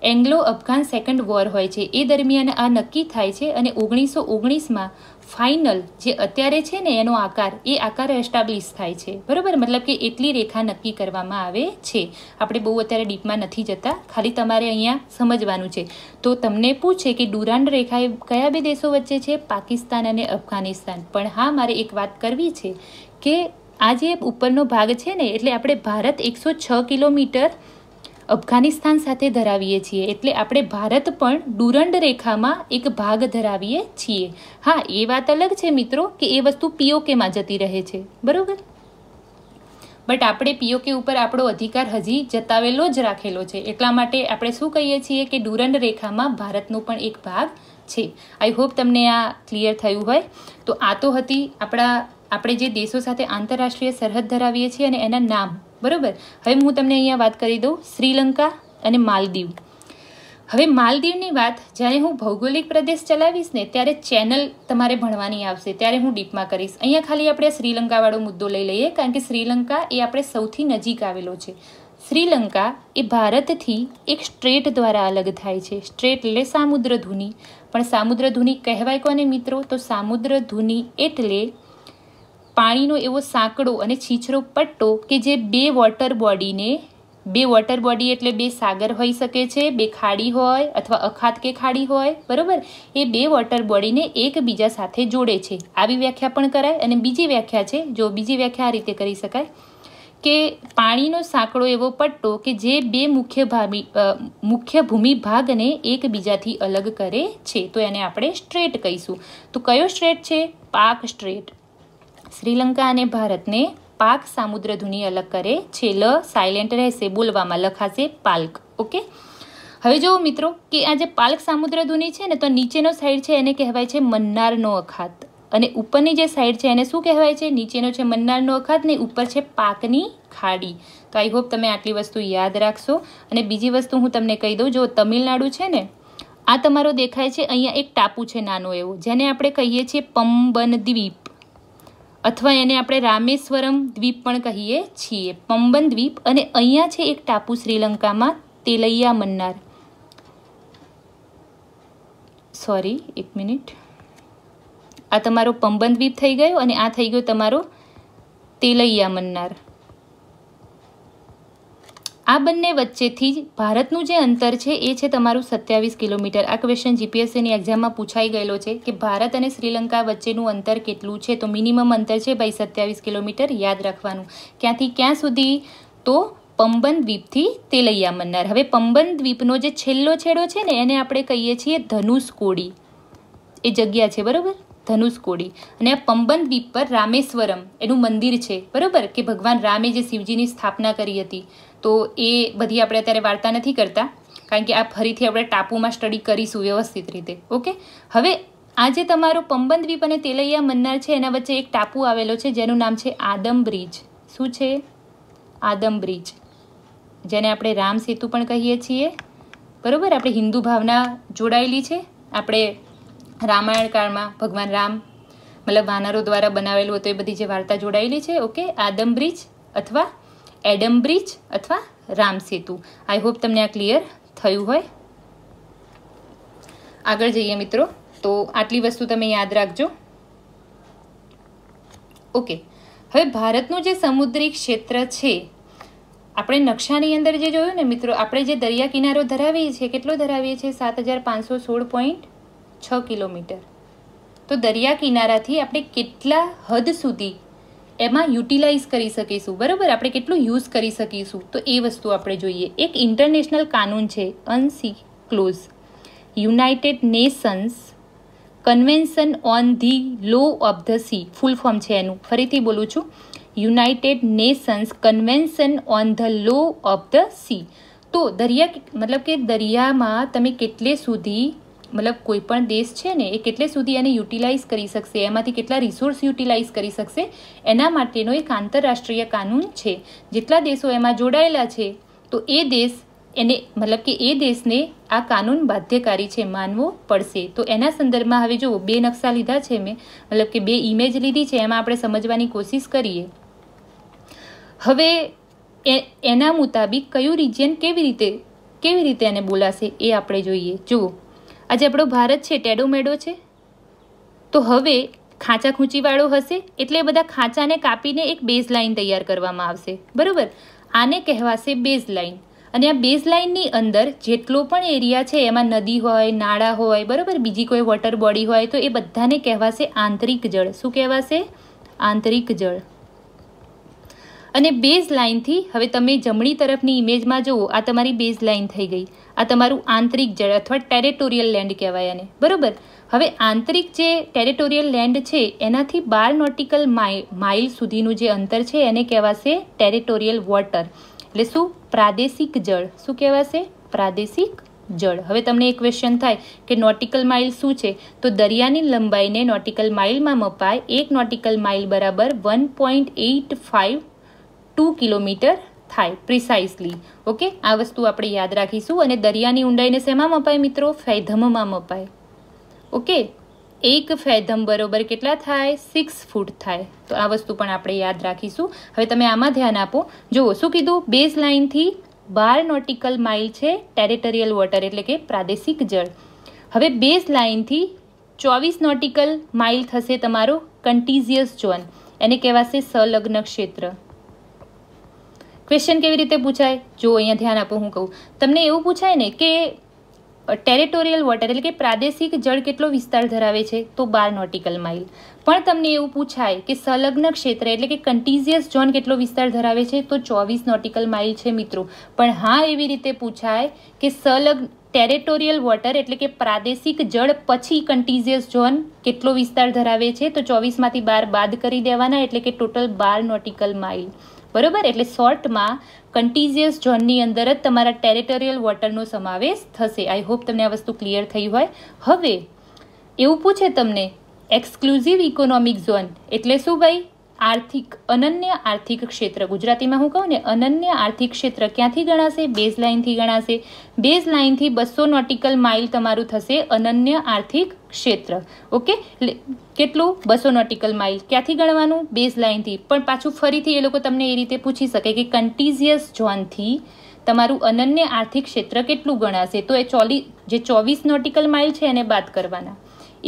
Anglo Afghan second war હોય છે. એ દરમિયાન આ નક્કી થાય છે અને 1919માં ફાઇનલ જે અત્યારે છે ને એનો આકાર, એ આકાર એસ્ટાબ્લિશ થાય છે. બરાબર, મતલબ કે એટલી રેખા નક્કી કરવામાં આવે છે. આપણે બહુ અત્યારે ડીપમાં નથી જતા, ખાલી તમારે અહીંયા સમજવાનું છે. તો તમને પૂછે કે ડુરાન્ડ રેખા એ કયા બે દેશો વચ્ચે છે? પાકિસ્તાન અને અફઘાનિસ્તાન. પણ હા, મારે એક વાત કરવી છે કે આ જે ઉપરનો ભાગ છે ને, એટલે આપણે ભારત 106 કિલોમીટર અફઘાનિસ્તાન સાથે ધરાવીએ છીએ. એટલે આપણે ભારત પણ ડુરંડ રેખામાં એક ભાગ ધરાવીએ છીએ. હા, એ વાત અલગ છે મિત્રો કે એ વસ્તુ પીઓકેમાં જતી રહે છે. બરોબર, બટ આપણે પીઓકે ઉપર આપણો અધિકાર હજી જતાવેલો જ રાખેલો છે. એટલા માટે આપણે શું કહીએ છીએ કે ડુરંડ રેખામાં ભારતનો પણ એક ભાગ છે. આઈ હોપ તમને આ ક્લિયર થયું હોય. તો આ તો હતી આપણે જે દેશો સાથે આંતરરાષ્ટ્રીય સરહદ ધરાવીએ છીએ અને એના નામ. બરોબર, હવે હું તમને અહીંયા વાત કરી દઉં શ્રીલંકા અને માલદીવ. હવે માલદીવની વાત જ્યારે હું ભૌગોલિક પ્રદેશ ચલાવીશ ને ત્યારે ચેનલ તમારે ભણવાની આવશે, ત્યારે હું ડીપમાં કરીશ. અહીંયા ખાલી આપણે શ્રીલંકાવાળો મુદ્દો લઈ લઈએ, કારણ કે શ્રીલંકા એ આપણે સૌથી નજીક આવેલો છે. શ્રીલંકા એ ભારતથી એક સ્ટ્રેટ દ્વારા અલગ થાય છે. સ્ટ્રેટ એટલે સામુદ્રધુની. પણ સામુદ્રધુની કહેવાય કોને મિત્રો? તો સામુદ્રધુની એટલે પાણીનો એવો સાંકડો અને છીછરો પટ્ટો કે જે બે વોટર બોડી એટલે બે સાગર હોઈ શકે છે, બે ખાડી હોય અથવા અખાત કે ખાડી હોય. બરોબર, એ બે વોટર બોડીને એકબીજા સાથે જોડે છે. આવી વ્યાખ્યા પણ કરાય. અને બીજી વ્યાખ્યા છે, જો બીજી વ્યાખ્યા આ રીતે કરી શકાય કે પાણીનો સાંકડો એવો પટ્ટો કે જે બે મુખ્ય ભૂમિ ભાગને એકબીજાથી અલગ કરે છે. તો એને આપણે સ્ટ્રેટ કહીશું. તો કયો સ્ટ્રેટ છે? પાક સ્ટ્રેટ. શ્રીલંકા અને ભારતને પાક સામુદ્રધુની અલગ કરે છે. લ સાયલેન્ટ રહેશે, બોલવામાં લખાશે પાલ્ક. ઓકે, હવે જુઓ મિત્રો કે આ જે પાલ્ક સામુદ્રધુની છે ને, તો નીચેનો સાઈડ છે એને કહેવાય છે મન્નારનો અખાત, અને ઉપરની જે સાઈડ છે એને શું કહેવાય છે? નીચેનો છે મન્નારનો અખાત ને ઉપર છે પાકની ખાડી. તો આઈ હોપ તમે આટલી વસ્તુ યાદ રાખશો. અને બીજી વસ્તુ હું તમને કહી દઉં, જો તમિલનાડુ છે ને, આ તમારો દેખાય છે અહીંયા એક ટાપુ છે નાનો એવો, જેને આપણે કહીએ છીએ પમ્બન દ્વીપ, અથવા એને આપણે રામેશ્વરમ દ્વીપ પણ કહીએ છીએ. પમ્બન દ્વીપ. અને અહીંયા છે એક ટાપુ શ્રીલંકામાં, તેલૈયા મન્નાર. સોરી, એક મિનિટ. આ તમારો પમ્બન દ્વીપ થઈ ગયો અને આ થઈ ગયો તમારો તેલૈયા મન્નાર. આ બંને વચ્ચેથી જ ભારતનું જે અંતર છે એ છે તમારું 27 કિલોમીટર. આ ક્વેશ્ચન જીપીએસસીની એક્ઝામમાં પૂછાઈ ગયેલો છે કે ભારત અને શ્રીલંકા વચ્ચેનું અંતર કેટલું છે? તો મિનિમમ અંતર છે ભાઈ 27 કિલોમીટર. યાદ રાખવાનું. ક્યાંથી ક્યાં સુધી? તો પમ્બન દ્વીપથી તેલૈયા મન્નાર. હવે પમ્બન દ્વીપનો જે છેલ્લો છેડો છે ને એને આપણે કહીએ છીએ ધનુષકોડી. એ જગ્યા છે, બરોબર, ધનુષકોડી. અને આ પમ્બન દ્વીપ પર રામેશ્વરમ એનું મંદિર છે. બરોબર, કે ભગવાન રામે જે શિવજીની સ્થાપના કરી હતી. તો એ બધી આપણે અત્યારે વાર્તા નથી કરતા, કારણ કે આ ફરીથી આપણે ટાપુમાં સ્ટડી કરીશું વ્યવસ્થિત રીતે. ઓકે, હવે આ જે તમારો પમ્બન દ્વીપ અને તેલૈયા મન્નાર છે એના વચ્ચે એક ટાપુ આવેલો છે જેનું નામ છે આદમ બ્રિજ. શું છે? આદમ બ્રિજ, જેને આપણે રામ સેતુ પણ કહીએ છીએ. બરોબર, આપણે હિન્દુ ભાવના જોડાયેલી છે. આપણે રામાયણ કાળમાં ભગવાન રામ મતલબ વાનરો દ્વારા બનાવેલું હતું, એ બધી જે વાર્તા જોડાયેલી છે. ઓકે, આદમ બ્રિજ અથવા એડમ બ્રિજ અથવા રામ સેતુ. આઈ હોપ તમને આ ક્લિયર થયું હોય. આગળ જઈએ મિત્રો. તો આટલી વસ્તુ તમે યાદ રાખજો. ઓકે, હવે ભારતનું જે સમુદ્રી ક્ષેત્ર છે, આપણે નકશાની અંદર જે જોયું ને મિત્રો, આપણે જે દરિયા કિનારો ધરાવીએ છીએ, કેટલો ધરાવીએ છીએ? 7516.6 કિલોમીટર. તો દરિયા કિનારાથી આપણે કેટલા હદ સુધી એમાં યુટિલાઇઝ કરી શકીશું? બરાબર, આપણે કેટલું યુઝ કરી શકીશું? તો એ વસ્તુ આપણે જોઈએ. એક ઇન્ટરનેશનલ કાનૂન છે UNCLOS United Nations Convention on the law of the sea. Full form છે એનું, ફરીથી બોલું છું, United Nations Convention on the law of the sea. તો દરિયા મતલબ કે દરિયામાં તમે કેટલે સુધી મતલબ કોઈ પણ દેશ છે ને એ કેટલે સુધી એને યુટિલાઇઝ કરી શકશે, એમાંથી કેટલા રિસોર્સ યુટિલાઇઝ કરી શકશે, એના માટેનો એક આંતરરાષ્ટ્રીય કાનૂન છે. જેટલા દેશો એમાં જોડાયેલા છે તો એ દેશ એને મતલબ કે એ દેશને આ કાનૂન બાધ્યકારી છે, માનવો પડશે. તો એના સંદર્ભમાં હવે જુઓ, 2 નકશા લીધા છે મેં, મતલબ કે 2 ઇમેજ લીધી છે, એમાં આપણે સમજવાની કોશિશ કરીએ. હવે એના મુતાબિક કયું રિજિયન કેવી રીતે એને બોલાશે એ આપણે જોઈએ. જુઓ, આજે આપણો ભારત છે ટેડો મેડો છે, તો હવે ખાંચા ખૂંચીવાળો હશે એટલે બધા ખાંચાને કાપીને એક બેઝ લાઇન તૈયાર કરવામાં આવશે. બરાબર, આને કહેવાશે બેઝ લાઇન. અને આ બેઝ લાઇનની અંદર જેટલો પણ એરિયા છે એમાં નદી હોય, નાળા હોય, બરાબર, બીજી કોઈ વોટર બોડી હોય, તો એ બધાને કહેવાશે આંતરિક જળ. શું કહેવાશે? આંતરિક જળ. અને બેઝ લાઇનથી હવે તમે જમણી તરફની ઇમેજમાં જુઓ, આ તમારી બેઝ લાઇન થઈ ગઈ, આ તમારું આંતરિક જળ અથવા ટેરેટોરિયલ લેન્ડ કહેવાય એને. બરાબર, હવે આંતરિક જે ટેરેટોરિયલ લેન્ડ છે એનાથી 12 નોટિકલ માઇલ સુધીનું જે અંતર છે એને કહેવાશે ટેરેટોરિયલ વોટર. એટલે શું? પ્રાદેશિક જળ. શું કહેવાશે? પ્રાદેશિક જળ. હવે તમને એક ક્વેશ્ચન થાય કે નોટિકલ માઇલ શું છે, તો દરિયાની લંબાઈને નોટિકલ માઇલમાં મપાય. 1 નોટિકલ માઇલ બરાબર 1.852 કિલોમીટર થાય પ્રિસાઇઝલી. ઓકે, આ વસ્તુ આપણે યાદ રાખીશું. અને દરિયાની ઊંડાઈને શેમાં મપાય મિત્રો? ફેધમમાં મપાય. ઓકે, 1 ફેધમ બરોબર કેટલા થાય? 6 ફૂટ થાય. તો આ વસ્તુ પણ આપણે યાદ રાખીશું. હવે તમે આમાં ધ્યાન આપો. જુઓ શું કીધું? બેઝ લાઇનથી 12 નોટિકલ માઇલ છે ટેરેટોરિયલ વોટર એટલે કે પ્રાદેશિક જળ. હવે બેઝ લાઇનથી 24 નોટિકલ માઇલ થશે તમારો કન્ટીઝિયસ ઝોન, એને કહેવાશે સંલગ્ન ક્ષેત્ર. ક્વેશ્ચન કેવી રીતે પૂછાય? જો અહીંયા ધ્યાન આપો, હું કહું તમને એવું પૂછાય ને કે ટેરેટોરિયલ વોટર એટલે કે પ્રાદેશિક જળ કેટલો વિસ્તાર ધરાવે છે, તો 12 નોટિકલ માઇલ. પણ તમને એવું પૂછાય કે સંલગ્ન ક્ષેત્ર એટલે કે કન્ટીઝિયસ ઝોન કેટલો વિસ્તાર ધરાવે છે, તો 24 નોટિકલ માઇલ છે મિત્રો. પણ હા, એવી રીતે પૂછાય કે ટેરેટોરિયલ વોટર એટલે કે પ્રાદેશિક જળ પછી કન્ટીઝિયસ ઝોન કેટલો વિસ્તાર ધરાવે છે, તો 24માંથી 12 બાદ કરી દેવાના એટલે કે ટોટલ 12 નોટિકલ માઇલ. બરોબર, એટલે શોર્ટમાં કન્ટીઝિયસ ઝોનની અંદર જ તમારા ટેરેટોરિયલ વોટરનો સમાવેશ થશે. આઈ હોપ તમને આ વસ્તુ ક્લિયર થઈ હોય. હવે એવું પૂછે તમને એક્સક્લુઝિવ ઇકોનોમિક ઝોન એટલે શું ભાઈ? અનન્ય આર્થિક ક્ષેત્ર. ગુજરાતીમાં હું કહું ને, અનન્ય આર્થિક ક્ષેત્ર ક્યાંથી ગણાશે? બેઝ લાઇનથી ગણાશે. બેઝ લાઇનથી 200 નોટિકલ માઇલ તમારું થશે અનન્ય આર્થિક ક્ષેત્ર. ઓકે, કેટલું? 200 નોટિકલ માઇલ. ક્યાંથી ગણવાનું? બેઝ લાઇનથી. પણ પાછું ફરીથી એ લોકો તમને એ રીતે પૂછી શકે કે કન્ટીઝિયસ ઝોનથી તમારું અનન્ય આર્થિક ક્ષેત્ર કેટલું ગણાશે, તો એ 24 નોટિકલ માઇલ છે એને બાદ કરવાના.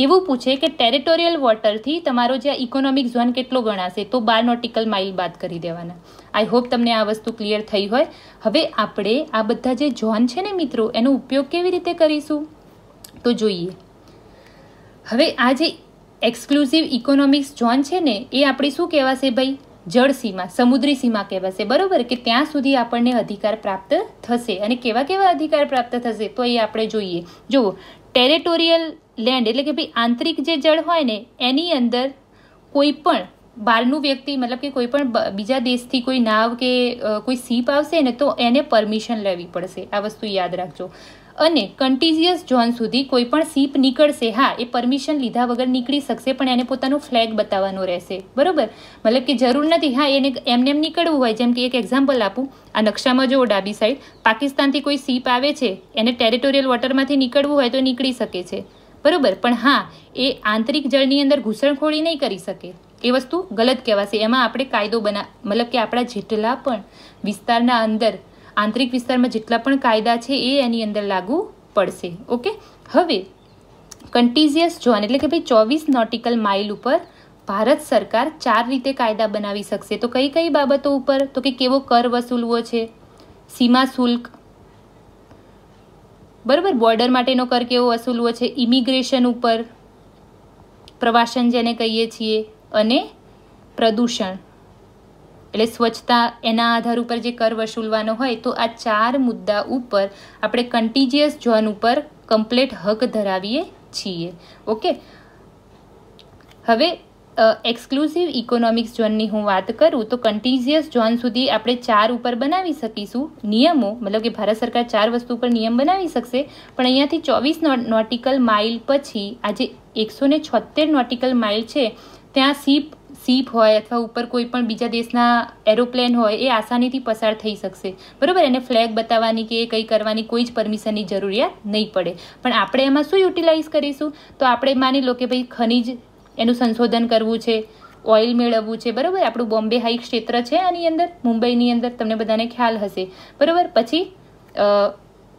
એવું પૂછે કે ટેરેટોરિયલ વોટરથી તમારો જે ઇકોનોમિક ઝોન કેટલો ગણાશે, તો 12 નોટિકલ માઇલ બાદ કરી દેવાના. આઈ હોપ તમને આ વસ્તુ ક્લિયર થઈ હોય. હવે આપણે આ બધા જે ઝોન છે ને મિત્રો, એનો ઉપયોગ કેવી રીતે કરીશું તો જોઈએ. હવે આ જે એક્સક્લુઝિવ ઇકોનોમિક ઝોન છે ને એ આપણી શું કહેવાશે ભાઈ? જળ સીમા, સમુદ્રી સીમા કહેવાશે. બરોબર, કે ત્યાં સુધી આપણને અધિકાર પ્રાપ્ત થશે. અને કેવા કેવા અધિકાર પ્રાપ્ત થશે તો એ આપણે જોઈએ. જુઓ, ટેરેટોરિયલ લેન્ડ એટલે કે ભાઈ આંતરિક જે જળ હોય ને એની અંદર કોઈ પણ બહારનું વ્યક્તિ મતલબ કે કોઈ પણ બીજા દેશથી કોઈ નાવ કે કોઈ સીપ આવશે ને તો એને પરમિશન લેવી પડશે. આ વસ્તુ યાદ રાખજો. અને કન્ટીઝિયસ ઝોન સુધી કોઈ પણ સીપ નીકળશે, હા એ પરમિશન લીધા વગર નીકળી શકશે, પણ એને પોતાનું ફ્લેગ બતાવવાનો રહેશે. બરોબર, મતલબ કે જરૂર નથી હા એને એમને એમ નીકળવું હોય. જેમ કે એક એક્ઝામ્પલ આપું, આ નકશામાં જુઓ ડાબી સાઈડ, પાકિસ્તાનથી કોઈ સીપ આવે છે, એને ટેરેટોરિયલ વોટરમાંથી નીકળવું હોય તો નીકળી શકે છે. બરોબર, પણ હા એ આંતરિક જળની અંદર ઘૂસણખોરી નહીં કરી શકે. એ વસ્તુ ગલત કહેવાશે. એમાં આપણે કાયદો મતલબ કે આપણા જેટલા પણ વિસ્તારના અંદર આંતરિક વિસ્તારમાં જેટલા પણ કાયદા છે એ એની અંદર લાગુ પડશે. ઓકે, હવે કન્ટીઝિયસ ઝોન એટલે કે ભાઈ 24 નોટિકલ માઇલ ઉપર ભારત સરકાર 4 રીતે કાયદા બનાવી શકશે. તો કઈ કઈ બાબતો ઉપર? તો કે કેવો કર વસૂલવો છે, સીમા શુલ્ક, બરાબર, બોર્ડર માટેનો કર કેવો વસૂલવો છે, ઇમિગ્રેશન ઉપર, પ્રવાસન જેને કહીએ છીએ, અને પ્રદૂષણ એટલે સ્વચ્છતા, એના આધાર ઉપર જે કર વસૂલવાનો હોય. તો આ 4 મુદ્દા ઉપર આપણે કન્ટીજિયસ ઝોન ઉપર કમ્પ્લીટ હક ધરાવીએ છીએ. ઓકે, હવે એક્સક્લુઝિવ ઇકોનોમિક્સ ઝોનની હું વાત કરું તો કન્ટીજીયસ ઝોન સુધી આપણે 4 ઉપર બનાવી શકીશું નિયમો, મતલબ કે ભારત સરકાર 4 વસ્તુ પર નિયમ બનાવી શકશે, પણ અહીંયાથી 24 નોટિકલ માઇલ પછી આ જે 176 નોટિકલ માઇલ છે ત્યાં સીપ હોય અથવા ઉપર કોઈ પણ બીજા દેશના એરોપ્લેન હોય એ આસાનીથી પસાર થઈ શકશે, બરાબર. એને ફ્લેગ બતાવવાની કે કંઈ કરવાની કોઈ જ પરમિશનની જરૂરિયાત નહીં પડે. પણ આપણે એમાં શું યુટિલાઇઝ કરીશું? તો આપણે માની લો કે ભાઈ ખનિજ એનું સંશોધન કરવું છે, ઓઇલ મેળવવું છે, બરાબર. આપણું બોમ્બે હાઈ ક્ષેત્ર છે આની અંદર, મુંબઈની અંદર, તમને બધાને ખ્યાલ હશે, બરાબર. પછી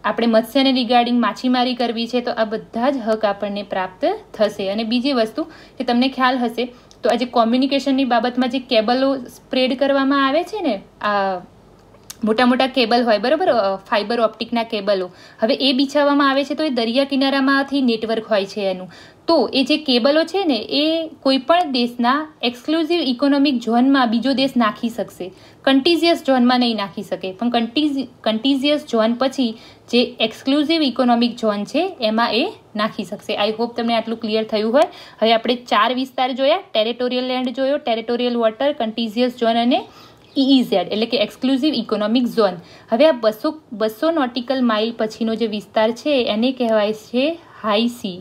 આપણે મત્સ્યને રિગાર્ડિંગ માછીમારી કરવી છે, તો આ બધા જ હક આપણને પ્રાપ્ત થશે. અને બીજી વસ્તુ કે તમને ખ્યાલ હશે તો આજે કોમ્યુનિકેશનની બાબતમાં જે કેબલો સ્પ્રેડ કરવામાં આવે છે ને, આ મોટા મોટા કેબલ હોય, બરાબર, ફાઇબર ઓપ્ટિકના કેબલો, હવે એ બિછાવવામાં આવે છે તો એ દરિયા કિનારામાંથી નેટવર્ક હોય છે એનું. તો એ જે કેબલો છે ને એ કોઈ પણ દેશના એક્સક્લુઝિવ ઇકોનોમિક ઝોનમાં બીજો દેશ નાખી શકશે, કન્ટીજીયસ ઝોનમાં નહીં નાખી શકે. પણ કન્ટીજીયસ ઝોન પછી જે એક્સક્લુઝિવ ઇકોનોમિક ઝોન છે એમાં એ નાખી શકશે. આઈ હોપ તમને આટલું ક્લિયર થયું હોય. હવે આપણે 4 વિસ્તાર જોયા. ટેરેટોરિયલ લેન્ડ જોયો, ટેરેટોરિયલ વોટર, કન્ટીજીયસ ઝોન અને EEZ એટલે કે એક્સક્લુઝિવ ઇકોનોમિક ઝોન. હવે આ 200 નોટિકલ માઇલ પછીનો જે વિસ્તાર છે એને કહેવાય છે હાઈ સી.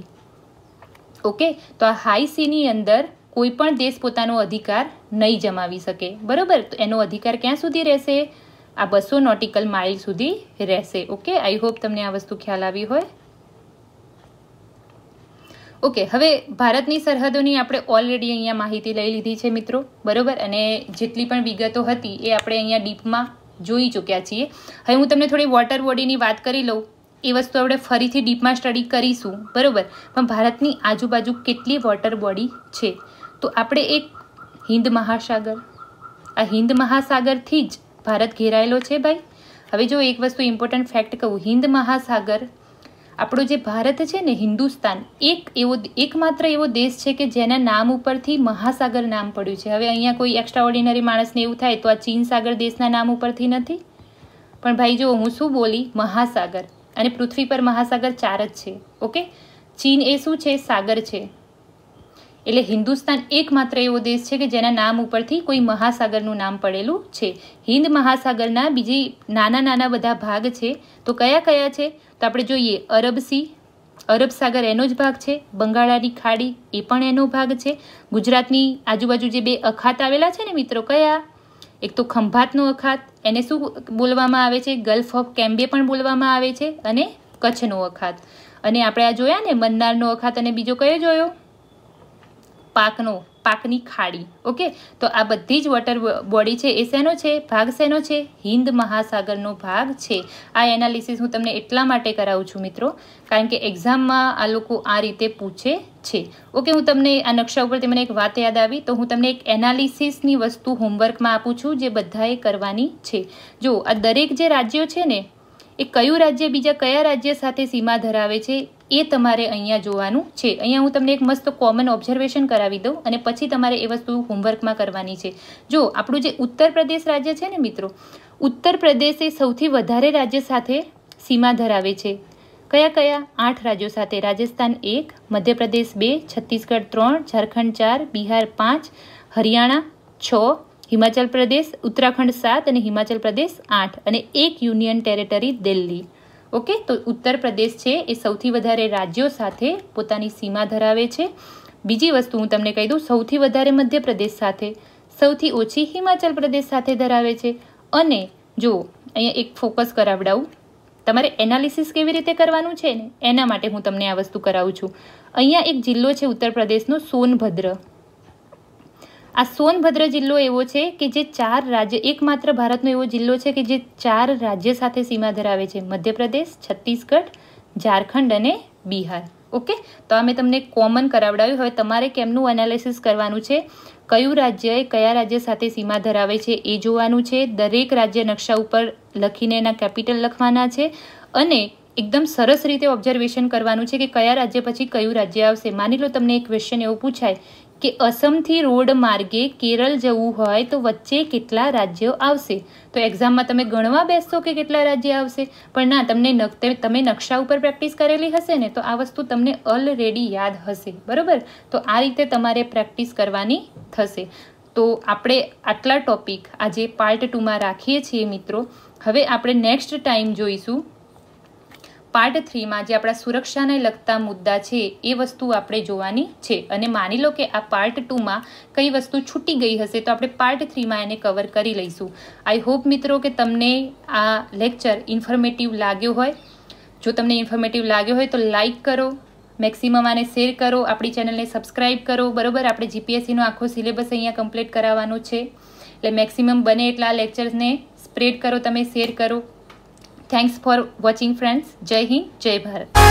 ઓકે, તો આ હાઈ સીની અંદર કોઈ પણ દેશ પોતાનો અધિકાર નહીં જમાવી શકે, બરાબર. તો એનો અધિકાર ક્યાં સુધી રહેશે? આ 200 નોટિકલ માઇલ સુધી રહેશે. ઓકે, આઈ હોપ તમને આ વસ્તુ ખ્યાલ આવી હોય. ઓકે, હવે ભારતની સરહદોની આપણે ઓલરેડી અહીંયા માહિતી લઈ લીધી છે મિત્રો, બરાબર. અને જેટલી પણ વિગતો હતી એ આપણે અહીંયા ડીપમાં જોઈ ચૂક્યા છીએ. હવે હું તમને થોડી વોટર બોડીની વાત કરી લઉં. એ વસ્તુ આપણે ફરીથી ડીપમાં સ્ટડી કરીશું, બરાબર. પણ ભારતની આજુબાજુ કેટલી વોટર બોડી છે? તો આપણે એક હિન્દ મહાસાગર, આ હિન્દ મહાસાગરથી જ ભારત ઘેરાયેલો છે ભાઈ. હવે જો એક વસ્તુ ઇમ્પોર્ટન્ટ ફેક્ટ કહું, હિન્દ મહાસાગર આપણો જે ભારત છે ને, હિન્દુસ્તાન એકમાત્ર એવો દેશ છે કે જેના નામ ઉપરથી મહાસાગર નામ પડ્યું છે. હવે અહીંયા કોઈ એક્સ્ટ્રા ઓર્ડિનરી માણસને એવું થાય તો આ ચીન સાગર દેશના નામ ઉપરથી નથી, પણ ભાઈ જો હું શું બોલી, મહાસાગર. અને પૃથ્વી પર મહાસાગર 4 જ છે. ઓકે, ચીન એ શું છે? સાગર છે. એટલે હિન્દુસ્તાન એકમાત્ર એવો દેશ છે કે જેના નામ ઉપરથી કોઈ મહાસાગરનું નામ પડેલું છે. હિન્દ મહાસાગરના બીજી નાના બધા ભાગ છે. તો કયા કયા છે? તો આપણે જોઈએ, અરબ સાગર એનો જ ભાગ છે, બંગાળાની ખાડી એ પણ એનો ભાગ છે. ગુજરાતની આજુબાજુ જે 2 અખાત આવેલા છે ને મિત્રો, કયા? એક તો ખંભાતનો અખાત, એને શું બોલવામાં આવે છે? ગલ્ફ ઓફ કેમ્બે પણ બોલવામાં આવે છે, અને કચ્છનો અખાત. અને આપણે આ જોયા ને મન્નારનો અખાત, અને બીજો કયો જોયો? પાકની ખાડી. ઓકે, તો આ બધી જ વોટર બોડી છે એ શેનો છે? ભાગ શેનો છે? હિન્દ મહાસાગરનો ભાગ છે. આ એનાલિસિસ હું તમને એટલા માટે કરાવું છું મિત્રો, કારણ કે એક્ઝામમાં આ લોકો આ રીતે પૂછે છે. ઓકે, હું તમને આ નકશા ઉપરથી મને એક વાત યાદ આવી, તો હું તમને એક એનાલિસિસની વસ્તુ હોમવર્કમાં આપું છું જે બધાએ કરવાની છે. જો આ દરેક જે રાજ્યો છે ને એ કયું રાજ્ય બીજા કયા રાજ્ય સાથે સીમા ધરાવે છે એ તમારે અહીંયા જોવાનું છે. અહીંયા હું તમને એક મસ્ત કોમન ઓબ્ઝર્વેશન કરાવી દઉં અને પછી તમારે એ વસ્તુ હોમવર્કમાં કરવાની છે. જો આપણું જે ઉત્તર પ્રદેશ રાજ્ય છે ને મિત્રો, ઉત્તર પ્રદેશ એ સૌથી વધારે રાજ્ય સાથે સીમા ધરાવે છે. કયા 8 રાજ્યો સાથે? રાજસ્થાન 1, મધ્યપ્રદેશ 2, છત્તીસગઢ 3, ઝારખંડ 4, બિહાર 5, હરિયાણા 6, હિમાચલ પ્રદેશ, ઉત્તરાખંડ 7 અને હિમાચલ પ્રદેશ 8, અને 1 યુનિયન ટેરેટરી દિલ્હી. ઓકે, તો ઉત્તર પ્રદેશ છે એ સૌથી વધારે રાજ્યો સાથે પોતાની સીમા ધરાવે છે. બીજી વસ્તુ હું તમને કહી દઉં, સૌથી વધારે મધ્યપ્રદેશ સાથે, સૌથી ઓછી હિમાચલ પ્રદેશ સાથે ધરાવે છે. અને જો અહીંયા એક ફોકસ કરાવડાવું, તમારે એનાલિસિસ કેવી રીતે કરવાનું છે ને એના માટે હું તમને આ વસ્તુ કરાવું છું. અહીંયા એક જિલ્લો છે ઉત્તર પ્રદેશનો, સોનભદ્ર. આ સોનભદ્ર જિલ્લો એવો છે કે જે 4 રાજ્ય, એકમાત્ર ભારતનો એવો જિલ્લો છે કે જે 4 રાજ્ય સાથે સીમા ધરાવે છે: મધ્યપ્રદેશ, છત્તીસગઢ, ઝારખંડ અને બિહાર. ઓકે, તો આ મેં તમને કોમન કરાવડાવ્યું. હવે તમારે કેમનું એનાલિસિસ કરવાનું છે, કયું રાજ્ય એ કયા રાજ્ય સાથે સીમા ધરાવે છે એ જોવાનું છે. દરેક રાજ્ય નકશા ઉપર લખીને એના કેપિટલ લખવાના છે અને એકદમ સરસ રીતે ઓબ્ઝર્વેશન કરવાનું છે કે કયા રાજ્ય પછી કયું રાજ્ય આવશે. માની લો તમને એક ક્વેશ્ચન એવો પૂછાય કે અસમથી રોડ માર્ગે કેરળ જવું હોય તો વચ્ચે કેટલા રાજ્યો આવશે, તો એક્ઝામમાં તમે ગણવા બેસશો કે કેટલા રાજ્ય આવશે, પણ ના, તમે નકશા ઉપર પ્રેક્ટિસ કરેલી હશે ને તો આ વસ્તુ તમને ઓલરેડી યાદ હશે. બરાબર, તો આ રીતે તમારે પ્રેક્ટિસ કરવાની થશે. તો આપણે આટલા ટોપિક આજે પાર્ટ 2માં રાખીએ છીએ મિત્રો. હવે આપણે નેક્સ્ટ ટાઈમ જોઈશું પાર્ટ 3માં જે આપણા સુરક્ષાને લગતા મુદ્દા છે એ વસ્તુ આપણે જોવાની છે. અને માની લો કે આ પાર્ટ 2માં કઈ વસ્તુ છૂટી ગઈ હશે તો આપણે પાર્ટ 3માં એને કવર કરી લઈશું. આઈ હોપ મિત્રો કે તમને આ લેક્ચર ઇન્ફોર્મેટિવ લાગ્યો હોય. જો તમને ઇન્ફોર્મેટિવ લાગ્યો હોય તો લાઇક કરો, મેક્સિમમ આને શેર કરો, આપણી ચેનલને સબસ્ક્રાઈબ કરો. બરાબર, આપણે જીપીએસસીનો આખો સિલેબસ અહીંયા કમ્પ્લીટ કરાવવાનો છે, એટલે મેક્સિમમ બને એટલા લેક્ચર્સને સ્પ્રેડ કરો, તમે શેર કરો. Thanks for watching friends. જય હિન્દ, જય ભારત.